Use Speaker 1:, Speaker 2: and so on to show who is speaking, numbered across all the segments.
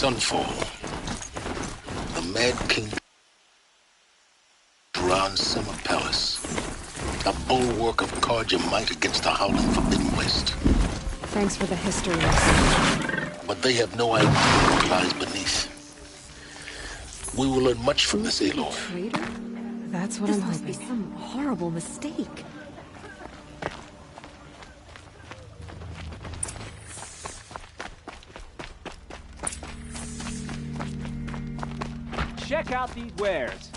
Speaker 1: Sunfall. The Mad King around Summer Palace. A bulwark of Carja might against the howling Forbidden West.
Speaker 2: Thanks for the history lesson.
Speaker 1: But they have no idea what lies beneath. We will learn much from this, Aloy.
Speaker 2: Traitor? That's what I'm hoping. This must be some horrible mistake.
Speaker 3: Check out these wares.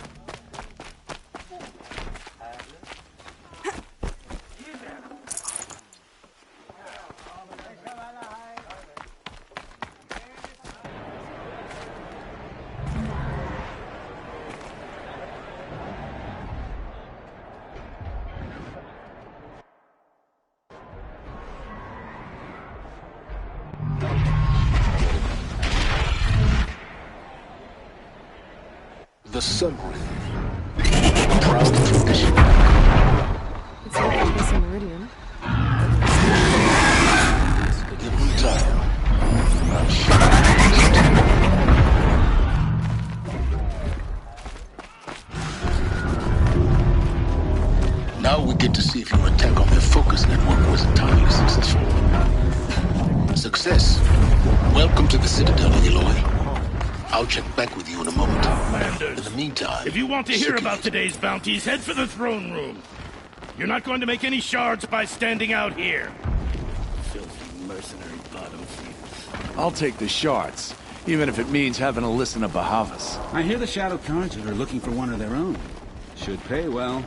Speaker 1: The Sunwrath. Proud tradition.
Speaker 2: It's like a piece of meridian.
Speaker 1: Give them time. Now we get to see if your attack on their focus network was entirely successful. Success. Welcome to the Citadel, Aloy. I'll check back with you in a moment.
Speaker 4: Landers,
Speaker 1: in the meantime...
Speaker 4: if you want to hear about today's bounties, head for the throne room. You're not going to make any shards by standing out here. Filthy mercenary bottom feeders.
Speaker 5: I'll take the shards, even if it means having to listen to Bahavas.
Speaker 6: I hear the Shadow Carja are looking for one of their own. Should pay well.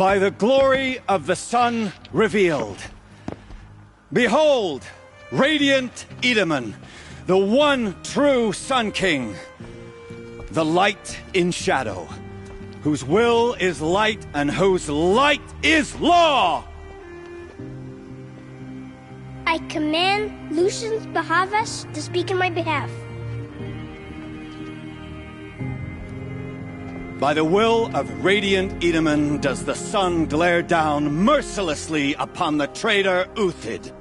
Speaker 3: by the glory of the sun revealed. Behold, radiant Edaman, the one true Sun King, the light in shadow, whose will is light and whose light is law!
Speaker 7: I command Lucius Bahavas to speak in my behalf.
Speaker 3: By the will of radiant Edaman does the sun glare down mercilessly upon the traitor Uthid.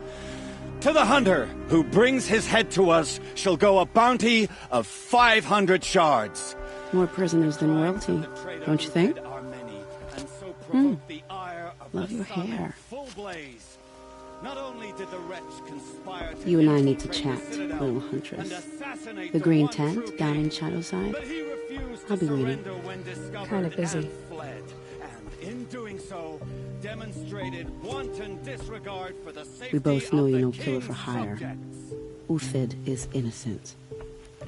Speaker 3: To the hunter who brings his head to us shall go a bounty of 500 shards.
Speaker 8: More prisoners than royalty, don't you think? Love your hair. You and I need to chat, little huntress. The green tent down in Shadowside? I'll be waiting.
Speaker 2: Kind of busy.
Speaker 8: We both know you're no killer for hire. Uthid is innocent.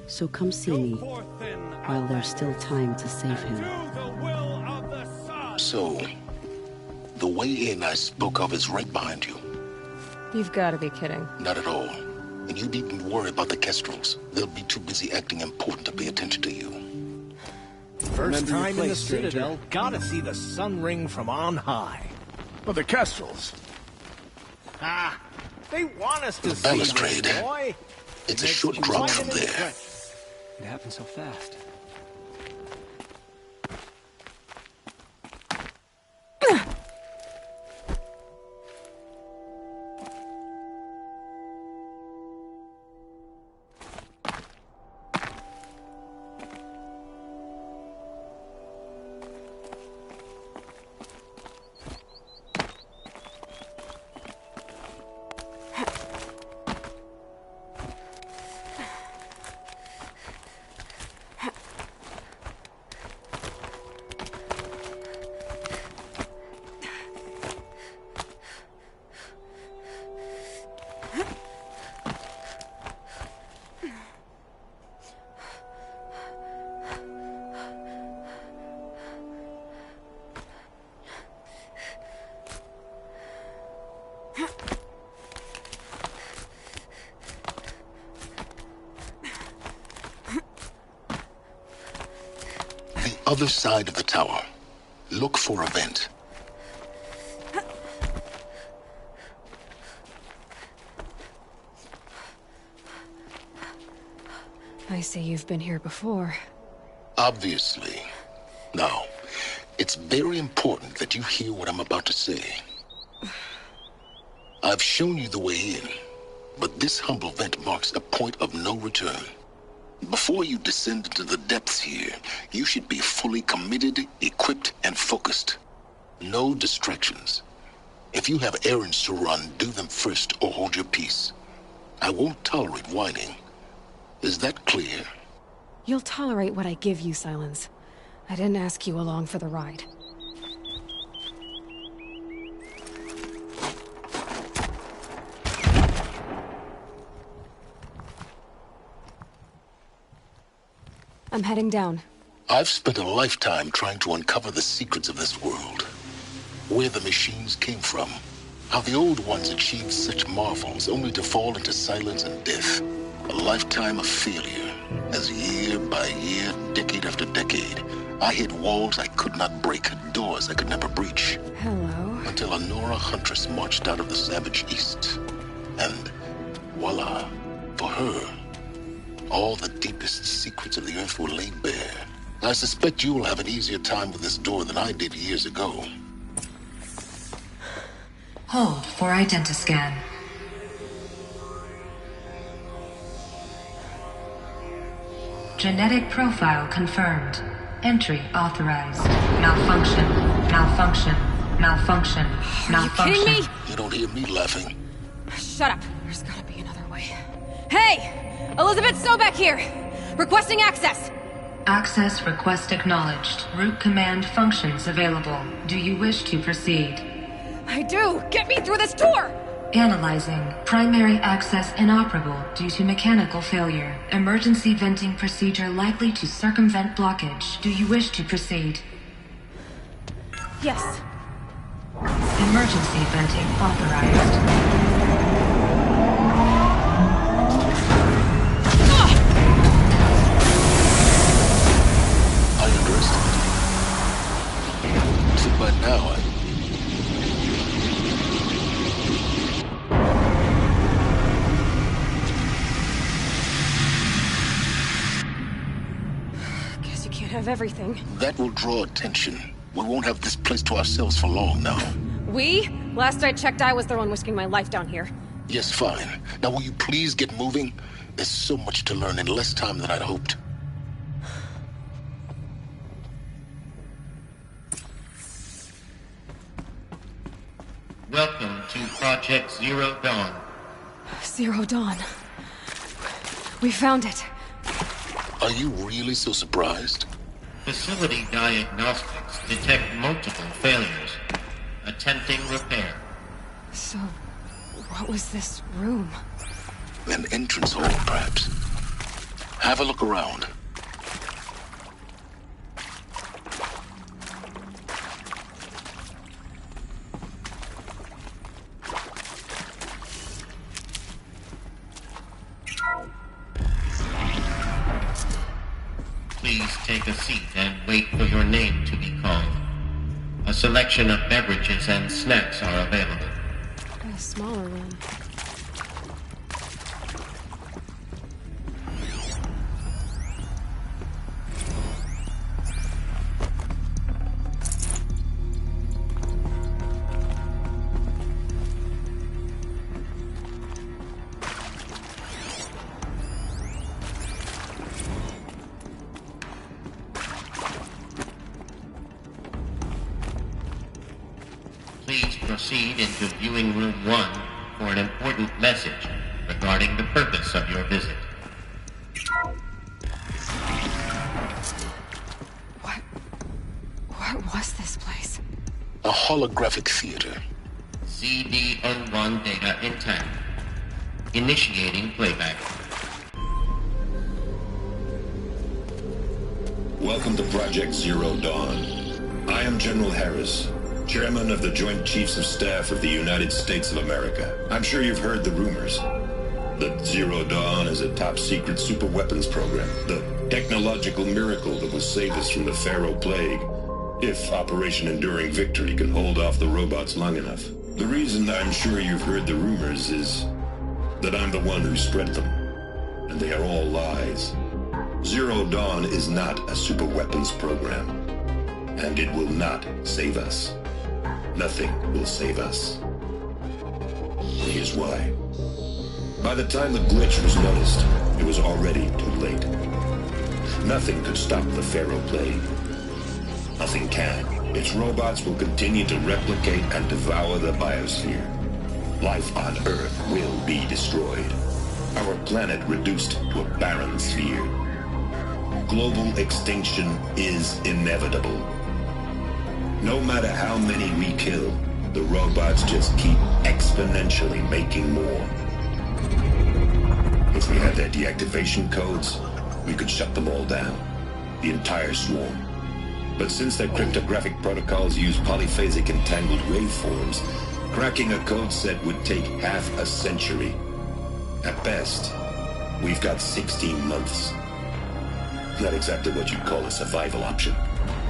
Speaker 8: So come see me while there's still time to save him.
Speaker 1: So, the way in I spoke of is right behind you.
Speaker 2: You've got to be kidding.
Speaker 1: Not at all. And you needn't worry about the Kestrels. They'll be too busy acting important to pay attention to you.
Speaker 9: First time in the Citadel, gotta see the sun ring from on high.
Speaker 5: Well, the Kestrels.
Speaker 9: Ah, they want us to
Speaker 1: The
Speaker 9: see
Speaker 1: balustrade.
Speaker 9: this, boy.
Speaker 1: It's a short drop from there.
Speaker 3: It happened so fast.
Speaker 1: Other side of the tower. Look for a vent.
Speaker 2: I see you've been here before.
Speaker 1: Obviously. Now, it's very important that you hear what I'm about to say. I've shown you the way in, but this humble vent marks a point of no return. Before you descend into the depths here, you should be fully committed, equipped, and focused. No distractions. If you have errands to run, do them first or hold your peace. I won't tolerate whining. Is that clear?
Speaker 2: You'll tolerate what I give you, Silence. I didn't ask you along for the ride. I'm heading down.
Speaker 1: I've spent a lifetime trying to uncover the secrets of this world. Where the machines came from. How the old ones achieved such marvels only to fall into silence and death. A lifetime of failure. As year by year, decade after decade, I hit walls I could not break, doors I could never breach.
Speaker 2: Hello.
Speaker 1: Until a Nora huntress marched out of the savage east. And voila, for her, all the deepest secrets of the earth were laid bare. I suspect you will have an easier time with this door than I did years ago.
Speaker 10: Hold for identiscan. Genetic profile confirmed. Entry authorized. Malfunction. Malfunction. Malfunction. Malfunction.
Speaker 2: Are you kidding me?
Speaker 1: You don't hear me laughing.
Speaker 2: Shut up. There's gotta be another way. Hey! Elizabeth Sobek here! Requesting access!
Speaker 10: Access request acknowledged. Root command functions available. Do you wish to proceed?
Speaker 2: I do! Get me through this door!
Speaker 10: Analyzing. Primary access inoperable due to mechanical failure. Emergency venting procedure likely to circumvent blockage. Do you wish to proceed?
Speaker 2: Yes.
Speaker 10: Emergency venting authorized.
Speaker 1: I underestimated you. So by now,
Speaker 2: Guess you can't have everything.
Speaker 1: that will draw attention. We won't have this place to ourselves for long now.
Speaker 2: We? Last I checked, I was the one risking my life down here.
Speaker 1: Yes, fine. Now will you please get moving? There's so much to learn in less time than I'd hoped.
Speaker 11: Welcome to Project Zero Dawn.
Speaker 2: Zero Dawn. We found it.
Speaker 1: Are you really so surprised?
Speaker 11: Facility diagnostics detect multiple failures. Attempting repair.
Speaker 2: So, what was this room?
Speaker 1: An entrance hall, perhaps. Have a look around.
Speaker 11: Please take a seat and wait for your name to be called. A selection of beverages and snacks are available.
Speaker 2: A smaller room.
Speaker 11: Please proceed into viewing room 1 for an important message regarding the purpose of your visit.
Speaker 2: What was this place?
Speaker 1: A holographic theater.
Speaker 11: CD-N1 data intact. Initiating playback.
Speaker 12: Welcome to Project Zero Dawn. I am General Harris, Chairman of the Joint Chiefs of Staff of the United States of America. I'm sure you've heard the rumors that Zero Dawn is a top-secret superweapons program, the technological miracle that will save us from the Pharaoh Plague, if Operation Enduring Victory can hold off the robots long enough. The reason I'm sure you've heard the rumors is that I'm the one who spread them, and they are all lies. Zero Dawn is not a superweapons program, and it will not save us. Nothing will save us. Here's why. By the time the glitch was noticed, it was already too late. Nothing could stop the Pharaoh Plague. Nothing can. Its robots will continue to replicate and devour the biosphere. Life on Earth will be destroyed. Our planet reduced to a barren sphere. Global extinction is inevitable. No matter how many we kill, the robots just keep exponentially making more. If we had their deactivation codes, we could shut them all down. The entire swarm. But since their cryptographic protocols use polyphasic entangled waveforms, cracking a code set would take half a century. At best, we've got 16 months. Not exactly what you'd call a survival option.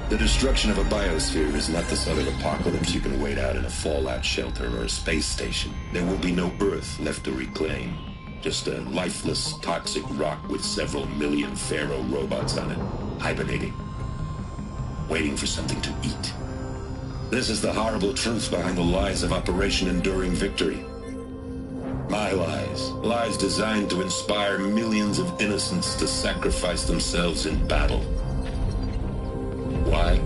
Speaker 12: The destruction of a biosphere is not the sort of apocalypse you can wait out in a fallout shelter or a space station. There will be no Earth left to reclaim. Just a lifeless, toxic rock with several million Pharaoh robots on it, hibernating, waiting for something to eat. This is the horrible truth behind the lies of Operation Enduring Victory. My lies. Lies designed to inspire millions of innocents to sacrifice themselves in battle. Why?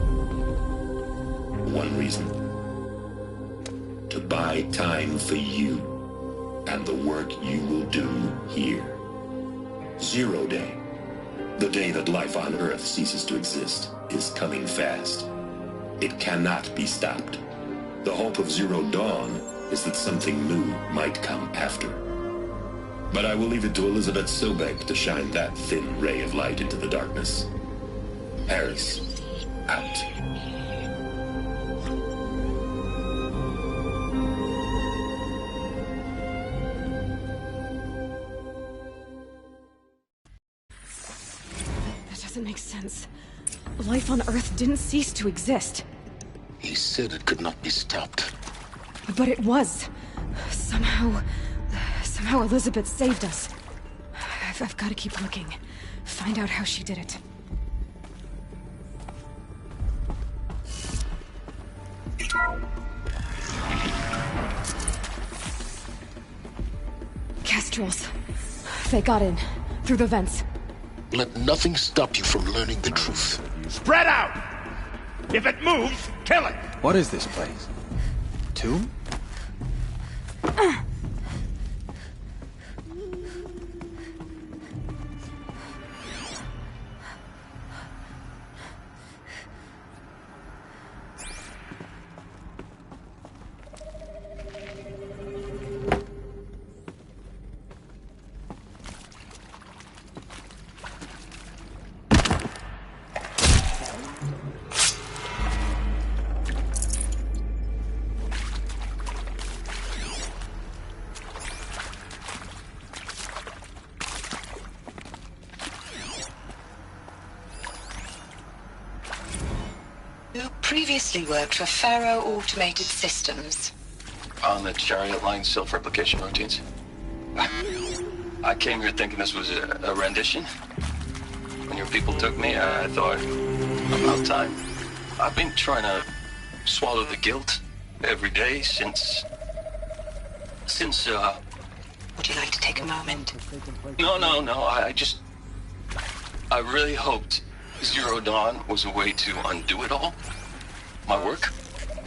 Speaker 12: One reason. To buy time for you and the work you will do here. Zero Day, the day that life on Earth ceases to exist, is coming fast. It cannot be stopped. The hope of Zero Dawn is that something new might come after. But I will leave it to Elizabeth Sobek to shine that thin ray of light into the darkness. Harris, out.
Speaker 2: life on Earth didn't cease to exist.
Speaker 1: He said it could not be stopped.
Speaker 2: But it was. Somehow Elizabeth saved us. I've got to keep looking. Find out how she did it. Kestrels. They got in. Through the vents.
Speaker 1: Let nothing stop you from learning the truth.
Speaker 4: Spread out! If it moves, kill it!
Speaker 6: What is this place? Tomb?
Speaker 13: Previously worked for Faro Automated Systems.
Speaker 14: On the Chariot Line self-replication routines? I came here thinking this was a rendition. When your people took me, I thought, about time. I've been trying to swallow the guilt every day since...
Speaker 13: Would you like to take a moment?
Speaker 14: No, I really hoped Zero Dawn was a way to undo it all. My work.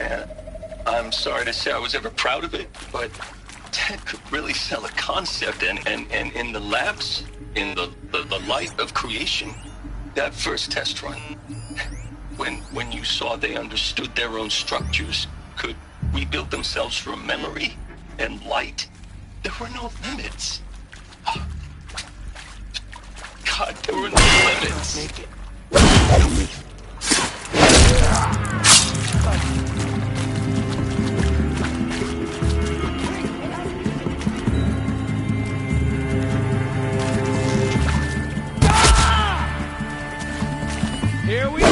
Speaker 14: And I'm sorry to say I was ever proud of it, but Ted could really sell a concept, and in the labs, in the light of creation, that first test run, when you saw they understood their own structures, could rebuild themselves from memory and light, there were no limits. God, there were no limits.
Speaker 9: Here we are!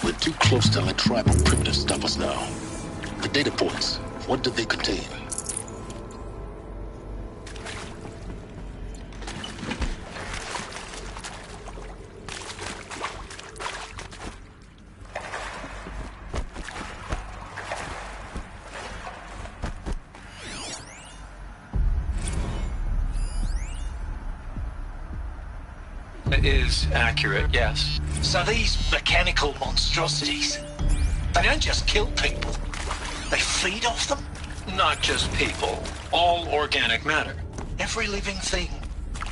Speaker 1: We're too close to let tribal primitives stop us now. The data points, what do they contain?
Speaker 14: Is accurate, yes.
Speaker 9: So these mechanical monstrosities, they don't just kill people, they feed off them?
Speaker 14: Not just people, all organic matter.
Speaker 9: Every living thing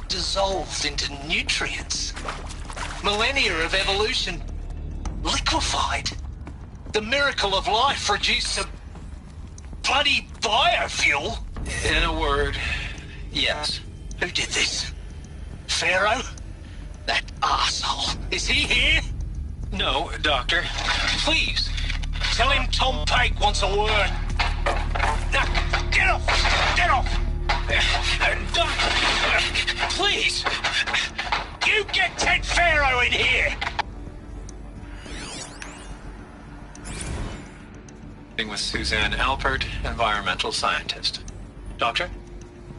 Speaker 9: dissolved into nutrients. Millennia of evolution liquefied. The miracle of life reduced to bloody biofuel.
Speaker 14: In a word, yes.
Speaker 9: Who did this? Pharaoh? That arsehole. Is he here?
Speaker 14: No, Doctor.
Speaker 9: Please, tell him Tom Pake wants a word. Now, get off! Get off! Doctor, please! You get Ted Pharaoh in here!
Speaker 14: With Suzanne Alpert, environmental scientist. Doctor?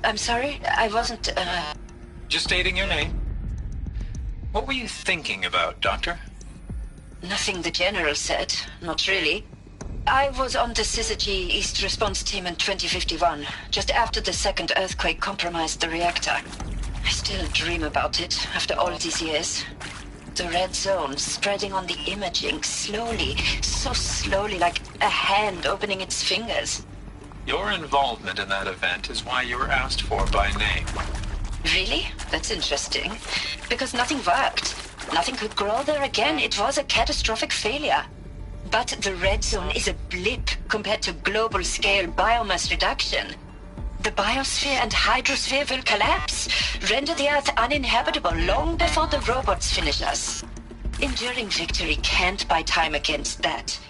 Speaker 13: I'm sorry, I wasn't,
Speaker 14: Just stating your name. What were you thinking about, Doctor?
Speaker 13: Nothing the General said. Not really. I was on the Syzygy East Response Team in 2051, just after the second earthquake compromised the reactor. I still dream about it, after all these years. The red zone spreading on the imaging, slowly, so slowly, like a hand opening its fingers.
Speaker 14: Your involvement in that event is why you were asked for by name.
Speaker 13: Really? That's interesting. Because nothing worked. Nothing could grow there again. It was a catastrophic failure. But the red zone is a blip compared to global-scale biomass reduction. The biosphere and hydrosphere will collapse, render the Earth uninhabitable long before the robots finish us. Enduring victory can't buy time against that.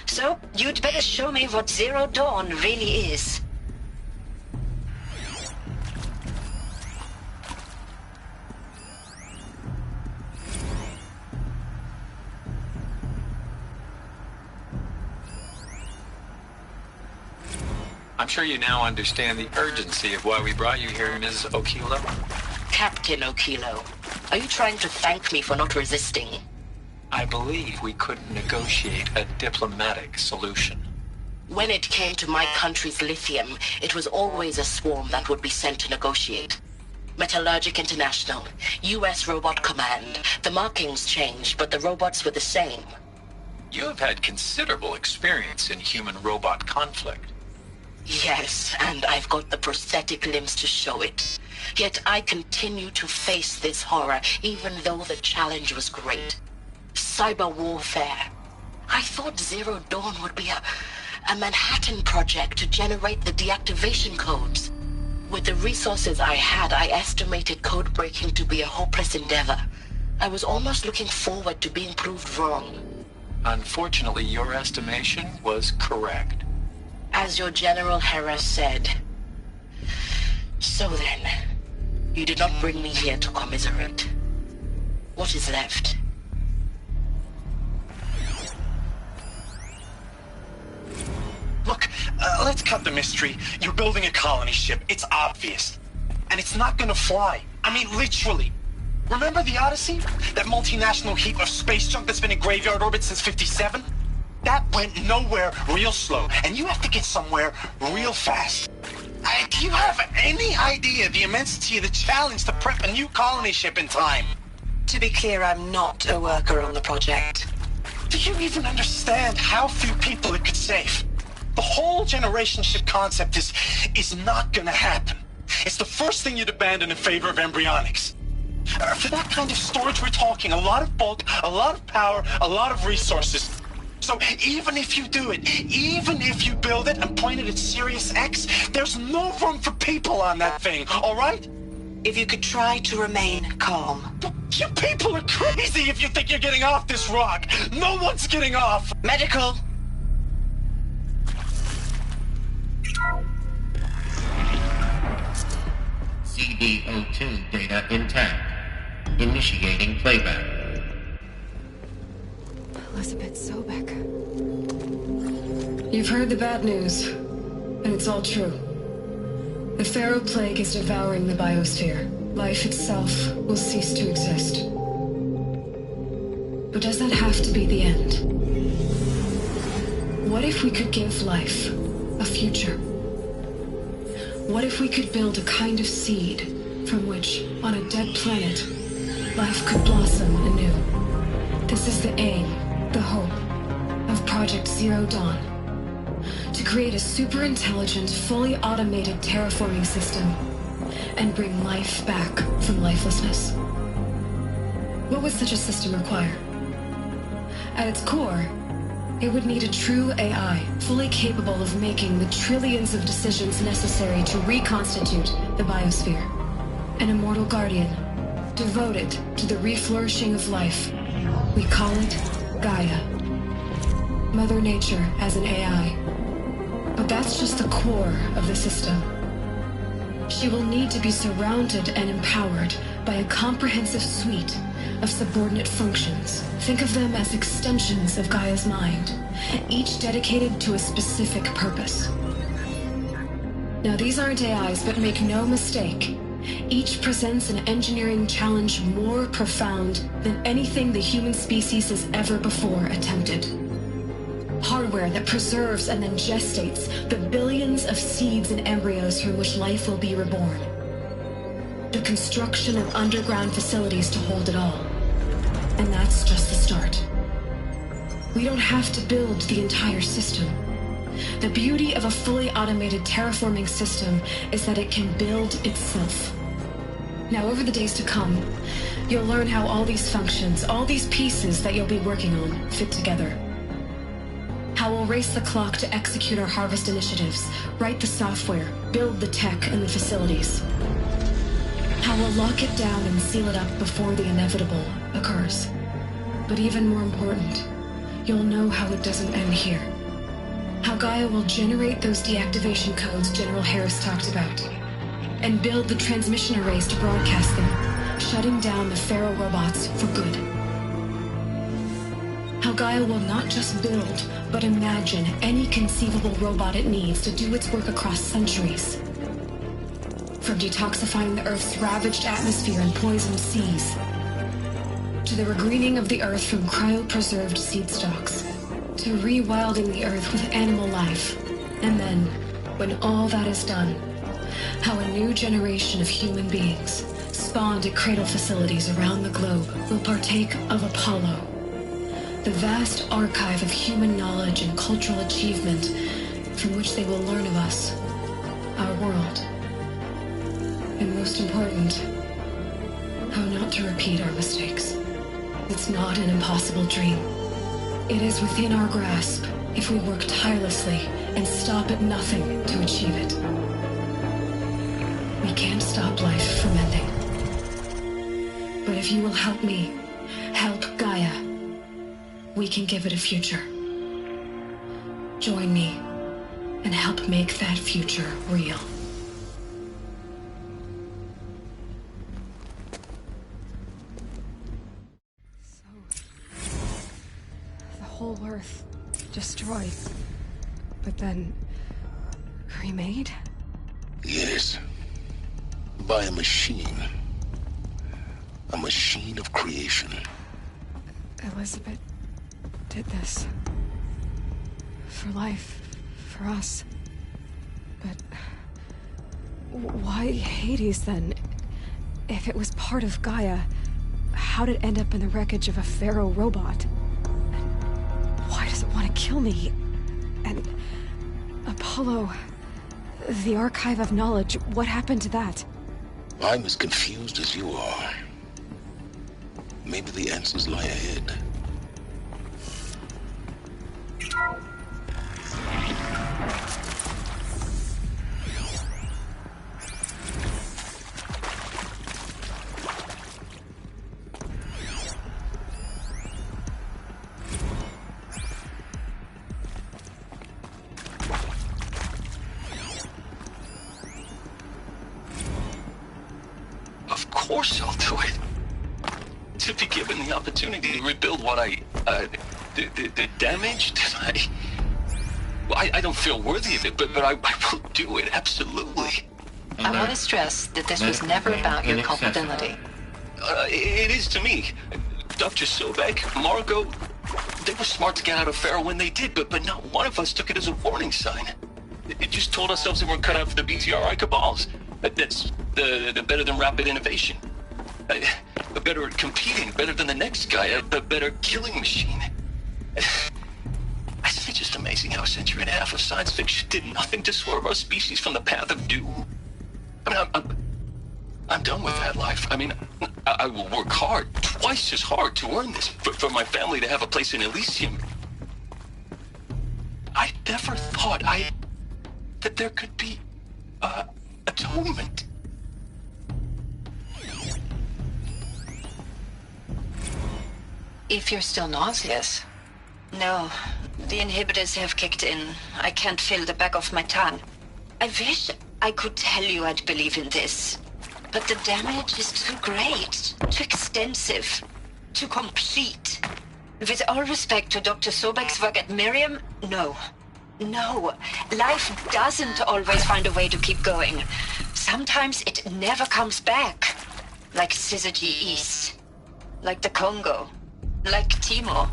Speaker 13: So, you'd better show me what Zero Dawn really is.
Speaker 15: I'm sure you now understand the urgency of why we brought you here, Ms. Okilo.
Speaker 13: Captain Okilo, are you trying to thank me for not resisting?
Speaker 15: I believe we could negotiate a diplomatic solution.
Speaker 13: When it came to my country's lithium, it was always a swarm that would be sent to negotiate. Metallurgic International, U.S. Robot Command. The markings changed, but the robots were the same.
Speaker 15: You have had considerable experience in human-robot conflict.
Speaker 13: Yes, and I've got the prosthetic limbs to show it. Yet I continue to face this horror, even though the challenge was great. Cyber warfare. I thought Zero Dawn would be a Manhattan Project to generate the deactivation codes. With the resources I had, I estimated code breaking to be a hopeless endeavor. I was almost looking forward to being proved wrong.
Speaker 15: Unfortunately, your estimation was correct.
Speaker 13: As your General Harris said. So then, you did not bring me here to commiserate. What is left?
Speaker 9: Look, let's cut the mystery. You're building a colony ship. It's obvious. And it's not gonna fly. I mean, literally. Remember the Odyssey? That multinational heap of space junk that's been in graveyard orbit since '57? That went nowhere real slow, and you have to get somewhere real fast. Do you have any idea the immensity of the challenge to prep a new colony ship in time?
Speaker 13: To be clear, I'm not a worker on the project.
Speaker 9: Do you even understand how few people it could save? The whole generation ship concept is not gonna happen. It's the first thing you'd abandon in favor of embryonics. For that kind of storage, we're talking a lot of bulk, a lot of power, a lot of resources. So even if you do it, even if you build it and point it at Sirius X, there's no room for people on that thing, all right?
Speaker 13: If you could try to remain calm.
Speaker 9: You people are crazy if you think you're getting off this rock. No one's getting off.
Speaker 13: Medical.
Speaker 11: CD02 data intact. Initiating playback.
Speaker 2: Elizabeth Sobek.
Speaker 10: You've heard the bad news, and it's all true. The Pharaoh Plague is devouring the biosphere. Life itself will cease to exist. But does that have to be the end? What if we could give life a future? What if we could build a kind of seed from which, on a dead planet, life could blossom anew? This is the aim, the hope, of Project Zero Dawn. To create a super-intelligent, fully automated terraforming system and bring life back from lifelessness. What would such a system require? At its core, it would need a true AI, fully capable of making the trillions of decisions necessary to reconstitute the biosphere. An immortal guardian, devoted to the reflourishing of life. We call it Gaia. Mother Nature as an AI. But that's just the core of the system. She will need to be surrounded and empowered by a comprehensive suite of subordinate functions. Think of them as extensions of Gaia's mind, each dedicated to a specific purpose. Now, these aren't AIs, but make no mistake, each presents an engineering challenge more profound than anything the human species has ever before attempted. Hardware that preserves and then gestates the billions of seeds and embryos from which life will be reborn. The construction of underground facilities to hold it all. And that's just the start. We don't have to build the entire system. The beauty of a fully automated terraforming system is that it can build itself. Now, over the days to come, you'll learn how all these functions, all these pieces that you'll be working on, fit together. How we'll race the clock to execute our harvest initiatives, write the software, build the tech and the facilities. How we'll lock it down and seal it up before the inevitable occurs. But even more important, you'll know how it doesn't end here. How Gaia will generate those deactivation codes General Harris talked about, and build the transmission arrays to broadcast them, shutting down the Pharaoh robots for good. How Gaia will not just build, but imagine any conceivable robot it needs to do its work across centuries. From detoxifying the Earth's ravaged atmosphere and poisoned seas, to the regreening of the Earth from cryopreserved seed stalks, to rewilding the Earth with animal life. And then, when all that is done, how a new generation of human beings, spawned at cradle facilities around the globe, will partake of Apollo, the vast archive of human knowledge and cultural achievement from which they will learn of us, our world, and most important, how not to repeat our mistakes. It's not an impossible dream. It is within our grasp if we work tirelessly and stop at nothing to achieve it. We can't stop life from ending. But if you will help me, help Gaia, we can give it a future. Join me and help make that future real.
Speaker 2: The whole Earth destroyed, but then remade?
Speaker 1: Yes. By a machine. A machine of creation.
Speaker 2: Elizabeth did this. For life. For us. But why Hades then? If it was part of Gaia, how did it end up in the wreckage of a Pharaoh robot? And why does it want to kill me? And Apollo, the Archive of Knowledge, what happened to that?
Speaker 1: I'm as confused as you are. Maybe the answers lie ahead.
Speaker 14: Of course I'll do it. To be given the opportunity to rebuild what the damage that I don't feel worthy of it, but I will do it, absolutely.
Speaker 13: I want to stress that this was never about your culpability.
Speaker 14: It is to me. Dr. Sobek, Margot, they were smart to get out of Pharaoh when they did, but not one of us took it as a warning sign. It just told ourselves that we're cut out for the BTRI cabals. That's the better than rapid innovation. Better at competing, better than the next guy, a better killing machine. It's just amazing how a century and a half of science fiction did nothing to swerve our species from the path of doom. I mean, I'm done with that life. I mean, I will work hard, twice as hard to earn this, for my family to have a place in Elysium. I never thought that there could be, atonement.
Speaker 13: If you're still nauseous. No, the inhibitors have kicked in. I can't feel the back of my tongue. I wish I could tell you I'd believe in this. But the damage is too great, too extensive, too complete. With all respect to Dr. Sobek's work at Miriam, no. No, life doesn't always find a way to keep going. Sometimes it never comes back. Like Syzygy East. Like the Congo. Like Timo.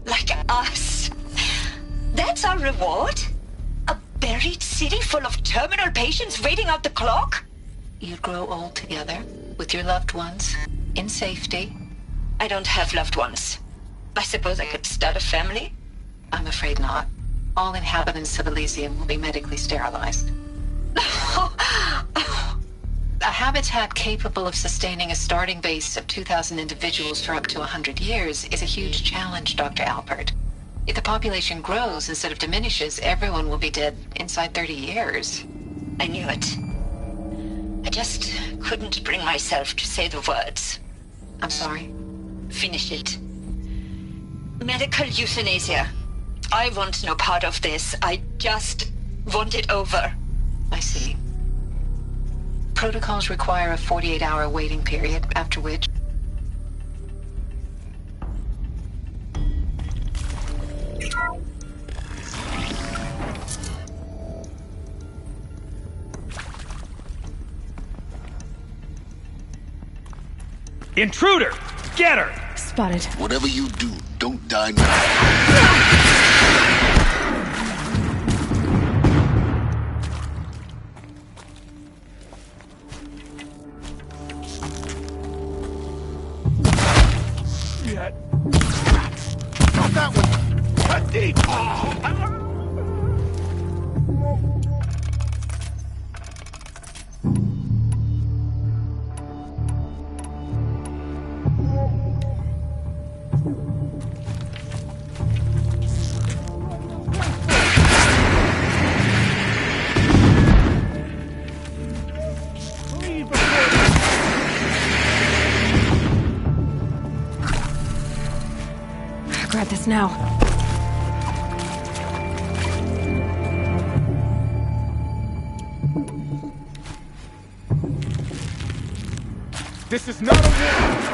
Speaker 13: Like us. That's our reward? A buried city full of terminal patients waiting out the clock? You'd grow old together, with your loved ones, in safety.
Speaker 7: I don't have loved ones. I suppose I could start a family?
Speaker 13: I'm afraid not. All inhabitants of Elysium will be medically sterilized. A habitat capable of sustaining a starting base of 2,000 individuals for up to 100 years is a huge challenge, Dr. Alpert. If the population grows instead of diminishes, everyone will be dead inside 30 years.
Speaker 7: I knew it. I just couldn't bring myself to say the words.
Speaker 13: I'm sorry.
Speaker 7: Finish it. Medical euthanasia. I want no part of this. I just want it over.
Speaker 13: I see. Protocols require a 48-hour waiting period, after which...
Speaker 4: Intruder! Get her!
Speaker 2: Spotted.
Speaker 1: Whatever you do, don't die now.
Speaker 4: Not that one! Cut deep!
Speaker 2: Grab this now.
Speaker 4: This is not a war!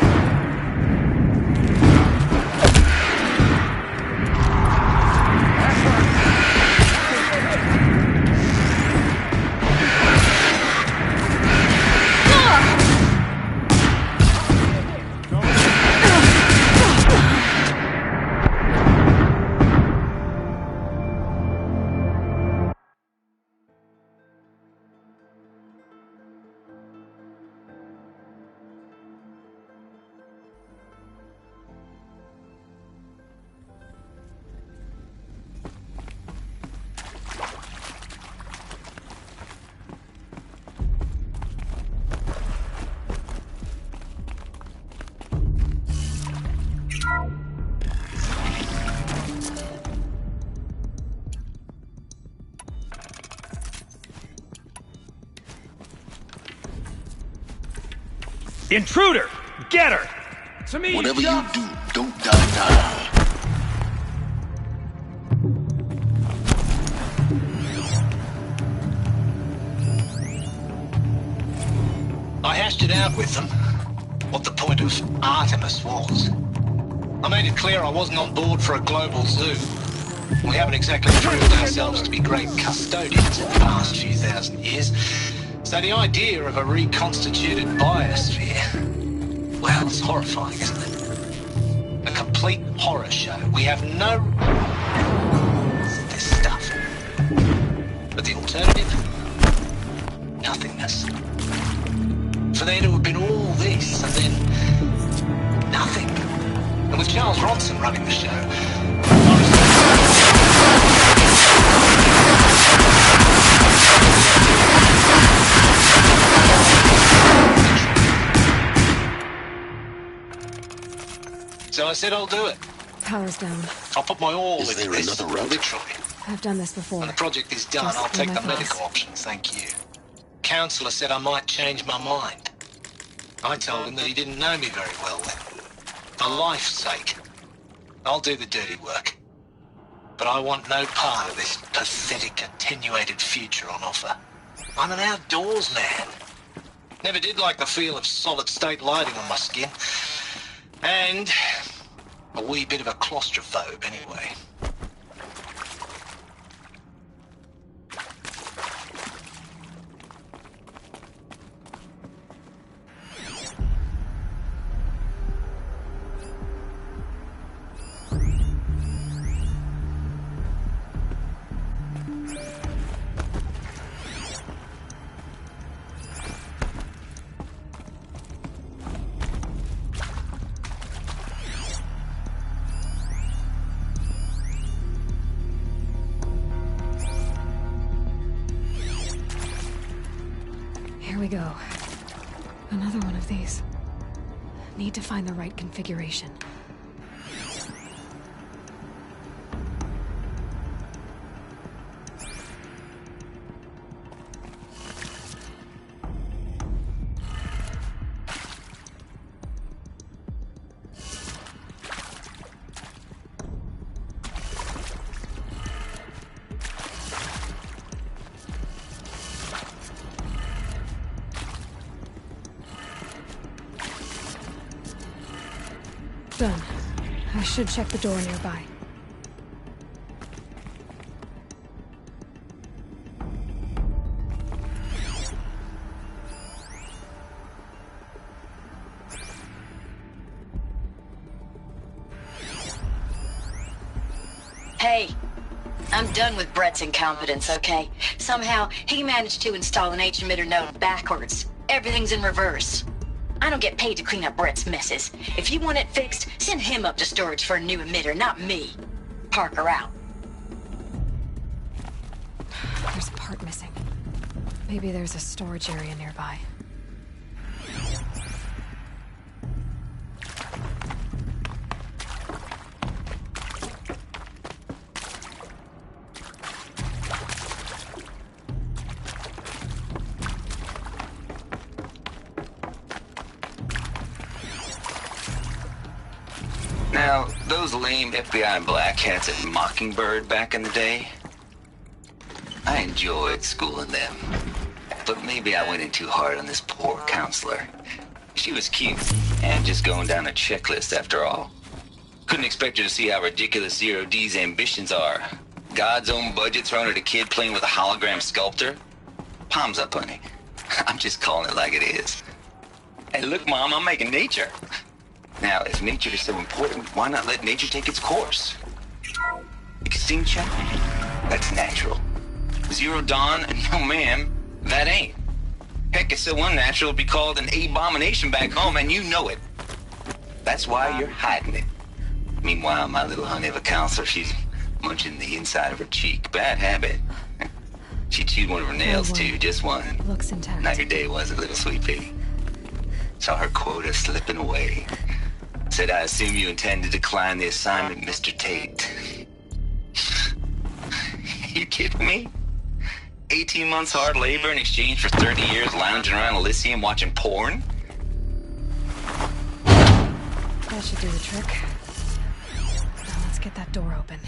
Speaker 4: Intruder! Get her! To me,
Speaker 1: Whatever you do, don't die now.
Speaker 9: I hashed it out with them, what the point of Artemis was. I made it clear I wasn't on board for a global zoo. We haven't exactly proved ourselves to be great custodians in the past few thousand years. So the idea of a reconstituted biosphere, well, it's horrifying, isn't it? A complete horror show. We have no... this stuff. But the alternative? Nothingness. For there to have been all this, and then... nothing. And with Charles Ronson running the show... So I said I'll do it.
Speaker 2: Power's down.
Speaker 9: I'll put my all
Speaker 1: Is
Speaker 9: into
Speaker 1: there
Speaker 9: this,
Speaker 1: another route?
Speaker 9: literally.
Speaker 2: I've done this before.
Speaker 9: When the project is done,
Speaker 2: Just
Speaker 9: I'll take
Speaker 2: in
Speaker 9: the
Speaker 2: my
Speaker 9: medical option, thank you. Counselor said I might change my mind. I told him that he didn't know me very well then. For life's sake. I'll do the dirty work. But I want no part of this pathetic, attenuated future on offer. I'm an outdoors man. Never did like the feel of solid-state lighting on my skin. And a wee bit of a claustrophobe, anyway.
Speaker 2: Here we go. Another one of these. Need to find the right configuration. Done. I should check the door nearby.
Speaker 7: Hey, I'm done with Brett's incompetence, okay? Somehow, he managed to install an H-emitter node backwards. Everything's in reverse. I don't get paid to clean up Brett's messes. If you want it fixed, send him up to storage for a new emitter, not me. Parker out.
Speaker 2: There's a part missing. Maybe there's a storage area nearby.
Speaker 14: Now, those lame FBI black hats at Mockingbird back in the day, I enjoyed schooling them. But maybe I went in too hard on this poor counselor. She was cute, and just going down a checklist after all. Couldn't expect her to see how ridiculous Zero D's ambitions are. God's own budget thrown at a kid playing with a hologram sculptor? Palms up, honey. I'm just calling it like it is. Hey, look, Mom, I'm making nature. Now, if nature is so important, why not let nature take its course? Extinction? That's natural. Zero Dawn? No, ma'am, that ain't. Heck, it's so unnatural to be called an abomination back home, and you know it. That's why you're hiding it. Meanwhile, my little honey of a counselor, she's munching the inside of her cheek. Bad habit. She chewed one of her nails, too, just one.
Speaker 2: Looks intact.
Speaker 14: Now your day was a little sweet pea. Saw her quota slipping away. Said, I assume you intend to decline the assignment, Mr. Tate. You kidding me? 18 months hard labor in exchange for 30 years lounging around Elysium watching porn?
Speaker 2: That should do the trick. Now let's get that door open.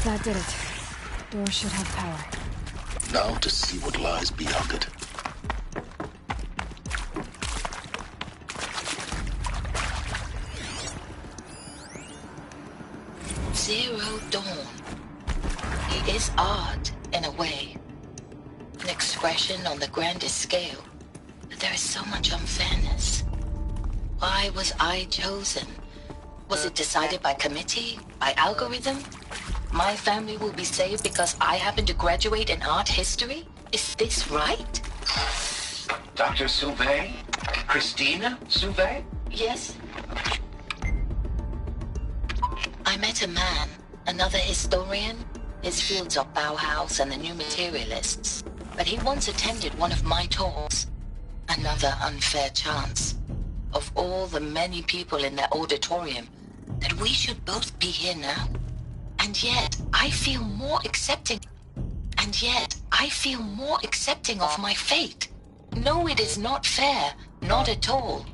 Speaker 2: That did it. Door should have power.
Speaker 1: Now to see what lies beyond it.
Speaker 7: Zero Dawn. It is art, in a way. An expression on the grandest scale. But there is so much unfairness. Why was I chosen? Was it decided by committee? By algorithm? My family will be saved because I happen to graduate in art history? Is this right?
Speaker 14: Dr. Sauvé? Christina Sauvé?
Speaker 7: Yes. I met a man, another historian. His fields are Bauhaus and the New Materialists. but he once attended one of my talks. Another unfair chance. Of all the many people in that auditorium, that we should both be here now. And yet, I feel more accepting of my fate. No, it is not fair, not at all.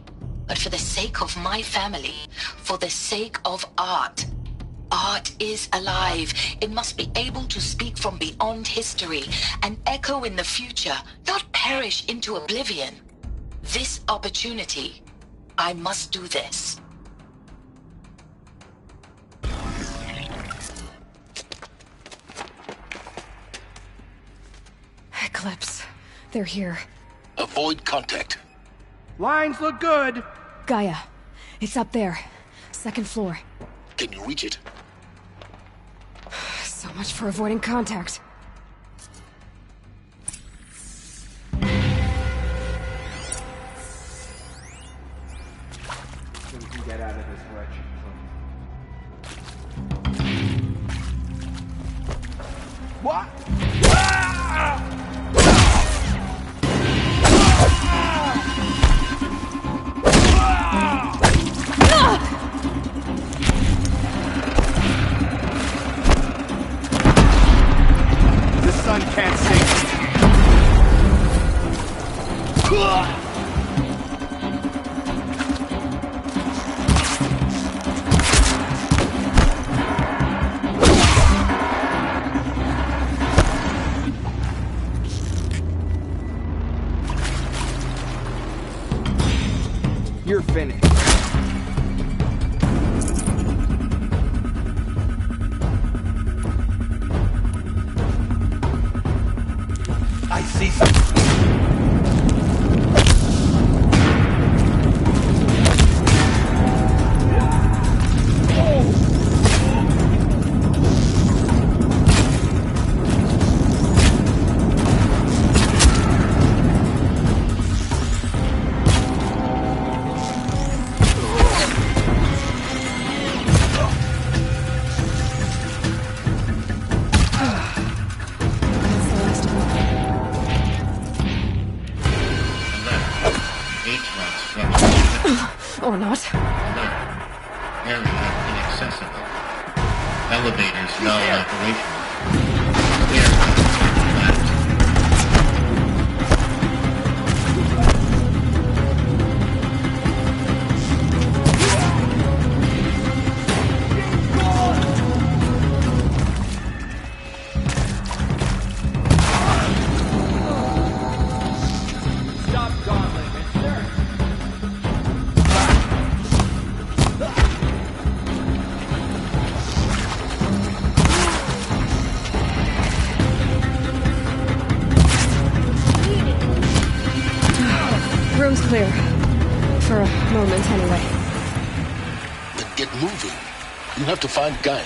Speaker 7: But for the sake of my family, for the sake of art. Art is alive. It must be able to speak from beyond history and echo in the future, not perish into oblivion. This opportunity, I must do this.
Speaker 2: Eclipse. They're here.
Speaker 1: Avoid contact.
Speaker 16: Lines look good.
Speaker 2: Gaia. It's up there. Second floor.
Speaker 1: Can you reach it?
Speaker 2: So much for avoiding contact.
Speaker 16: So we can get out of this direction. What? The sun can't sink. You're finished.
Speaker 17: I see something.
Speaker 2: Or not.
Speaker 11: Area inaccessible. Elevators non-operational.
Speaker 2: Room's clear. For a moment, anyway.
Speaker 1: Then get moving. You have to find Gaia.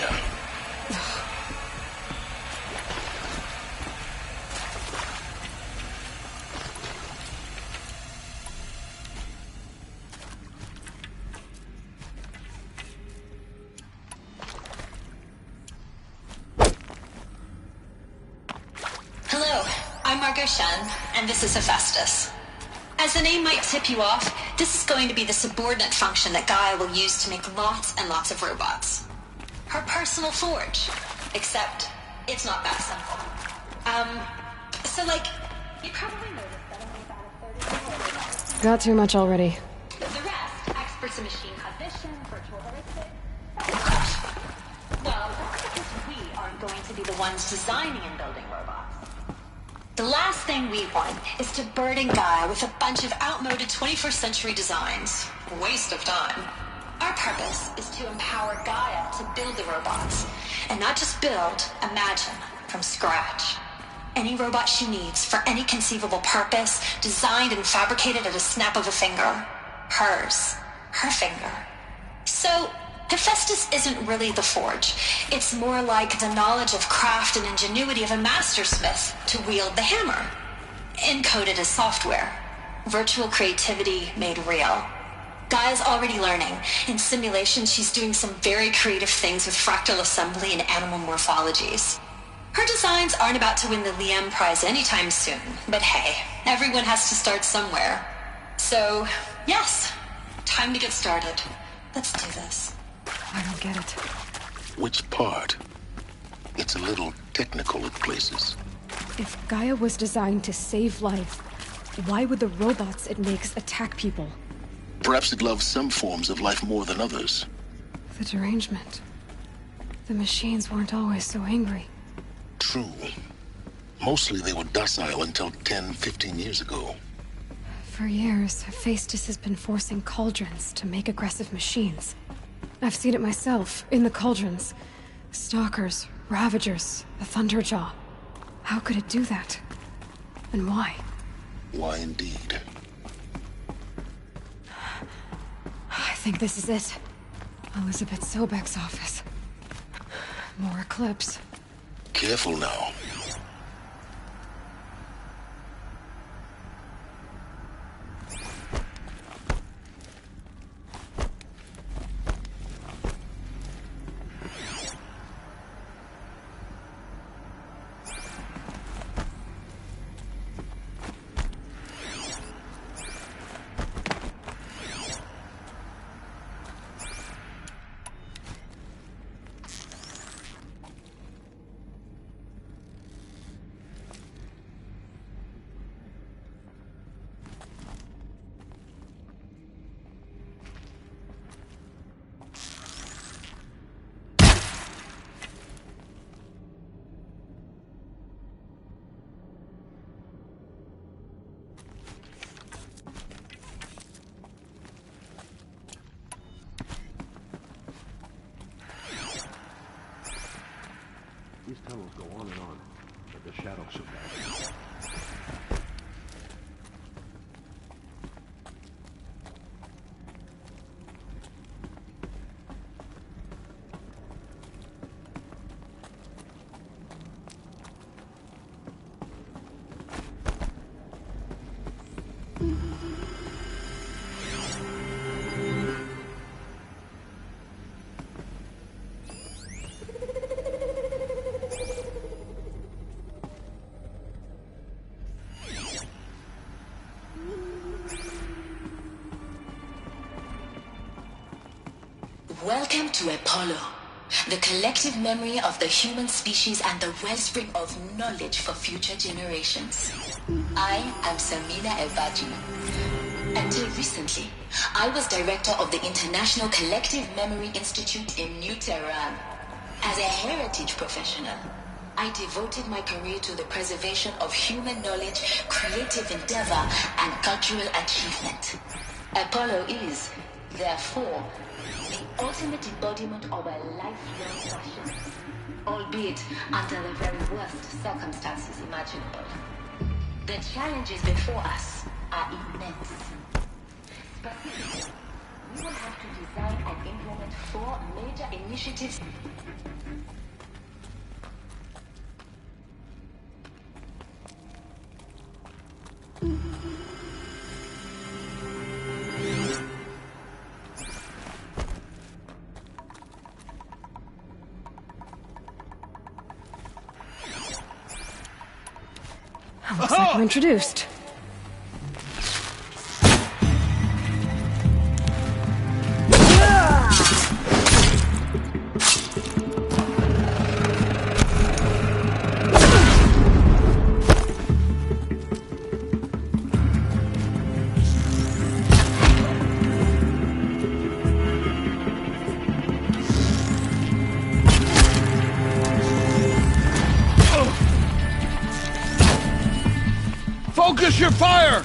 Speaker 13: Hello, I'm Margot Shen, and this is Hephaestus. As the name might tip you off, this is going to be the subordinate function that Gaia will use to make lots and lots of robots. Her personal forge. Except, it's not that simple. So you probably noticed that only about a third of the robots.
Speaker 2: Got too much already.
Speaker 13: The rest, experts in machine cognition, virtual ballistics, stuff. Well, that's because we aren't going to be the ones designing and building robots. The last thing we want is to burden Gaia with a bunch of outmoded 21st century designs. Waste of time. Our purpose is to empower Gaia to build the robots. And not just build, imagine, from scratch. Any robot she needs for any conceivable purpose, designed and fabricated at a snap of a finger. Hers. Her finger. So, Hephaestus isn't really the forge. It's more like the knowledge of craft and ingenuity of a mastersmith to wield the hammer. Encoded as software. Virtual creativity made real. Gaia's already learning. In simulation, she's doing some very creative things with fractal assembly and animal morphologies. Her designs aren't about to win the Liam Prize anytime soon, but hey, everyone has to start somewhere. So, yes, time to get started. Let's do this.
Speaker 2: I don't get it.
Speaker 1: Which part? It's a little technical at places.
Speaker 2: If Gaia was designed to save life, why would the robots it makes attack people?
Speaker 1: Perhaps it loves some forms of life more than others.
Speaker 2: The derangement. The machines weren't always so angry.
Speaker 1: True. Mostly they were docile until 10, 15 years ago.
Speaker 2: For years, Hephaestus has been forcing cauldrons to make aggressive machines. I've seen it myself, in the cauldrons. Stalkers, Ravagers, the Thunderjaw. How could it do that? And why?
Speaker 1: Why indeed?
Speaker 2: I think this is it. Elizabeth Sobek's office. More Eclipse.
Speaker 1: Careful now.
Speaker 18: These tunnels go on and on, but the shadows are bad.
Speaker 7: Welcome to Apollo, the collective memory of the human species and the wellspring of knowledge for future generations. I am Samina Elbajina. Until recently, I was director of the International Collective Memory Institute in New Tehran. As a heritage professional, I devoted my career to the preservation of human knowledge, creative endeavor, and cultural achievement. Apollo is, therefore, the ultimate embodiment of a lifelong passion, albeit under the very worst circumstances imaginable. The challenges before us are immense. Specifically, we will have to design and implement 4 major initiatives.
Speaker 2: Looks like we're introduced.
Speaker 5: Focus your fire!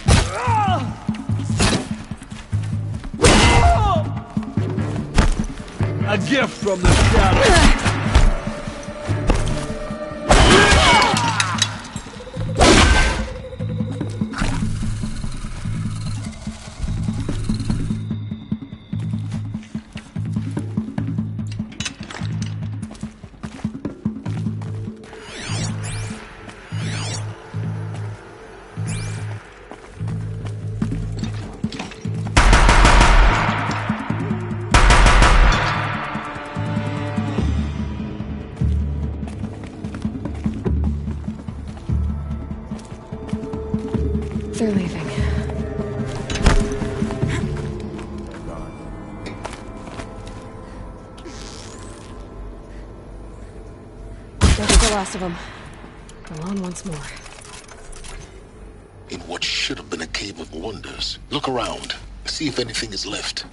Speaker 5: A gift from the shadows.
Speaker 2: They're leaving. There goes the last of them. Alone once more.
Speaker 1: In what should have been a cave of wonders. Look around. See if anything is left.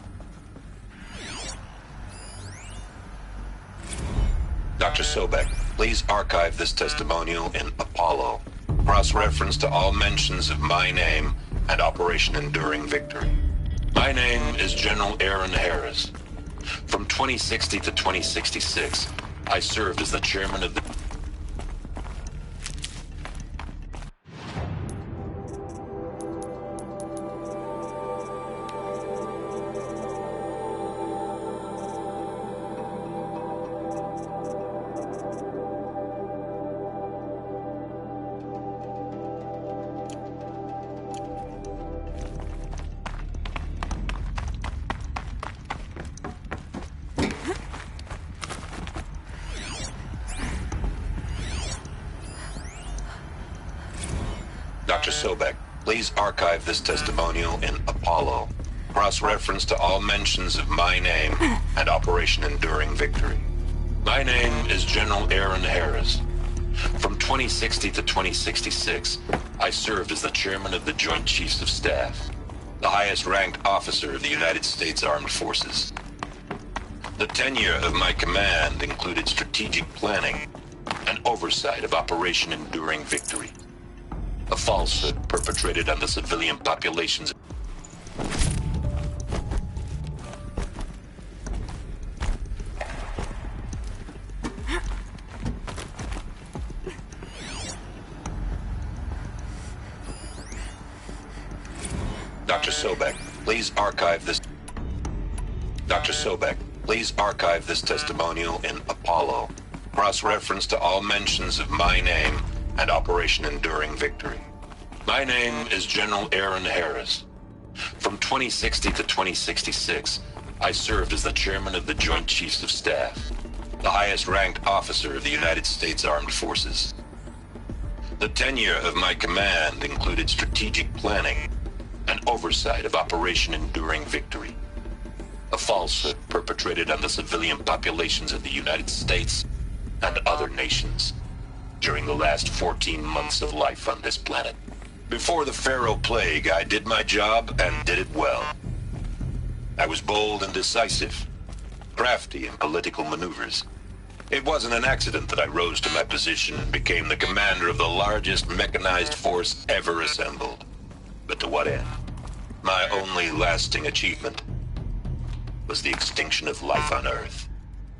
Speaker 12: Dr. Sobek, please archive this testimonial in Apollo. Cross-reference to all mentions of my name and Operation Enduring Victory. My name is General Aaron Harris. From 2060 to 2066, I served as the chairman of the... Dr. Sobek, please archive this testimonial in Apollo. Cross-reference to all mentions of my name and Operation Enduring Victory. My name is General Aaron Harris. From 2060 to 2066, I served as the chairman of the Joint Chiefs of Staff, the highest-ranked officer of the United States Armed Forces. The tenure of my command included strategic planning and oversight of Operation Enduring Victory, a falsehood perpetrated on the civilian populations. Dr. Sobek, please archive this. Dr. Sobek, please archive this testimonial in Apollo. Cross-reference to all mentions of my name and Operation Enduring Victory. My name is General Aaron Harris. From 2060 to 2066, I served as the chairman of the Joint Chiefs of Staff, the highest-ranked officer of the United States Armed Forces. The tenure of my command included strategic planning and oversight of Operation Enduring Victory, a falsehood perpetrated on the civilian populations of the United States and other nations during the last 14 months of life on this planet. Before the Pharaoh Plague, I did my job and did it well. I was bold and decisive, crafty in political maneuvers. It wasn't an accident that I rose to my position and became the commander of the largest mechanized force ever assembled. But to what end? My only lasting achievement was the extinction of life on Earth,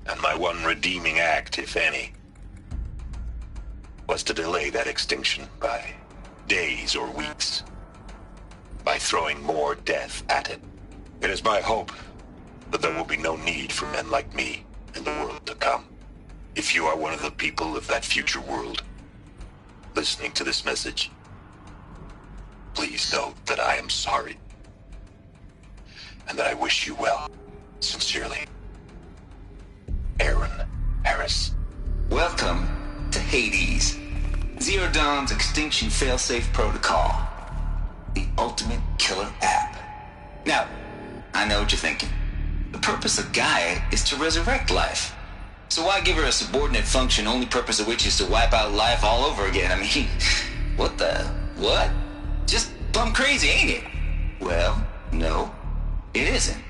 Speaker 12: and my one redeeming act, if any, was to delay that extinction by days or weeks, by throwing more death at it. It is my hope that there will be no need for men like me in the world to come. If you are one of the people of that future world listening to this message, please know that I am sorry, and that I wish you well. Sincerely, Aaron Harris.
Speaker 19: Welcome to Hades, Zero Dawn's Extinction Failsafe Protocol, the ultimate killer app. Now, I know what you're thinking. The purpose of Gaia is to resurrect life. So why give her a subordinate function, only purpose of which is to wipe out life all over again? I mean, what? Just plumb crazy, ain't it? Well, no, it isn't.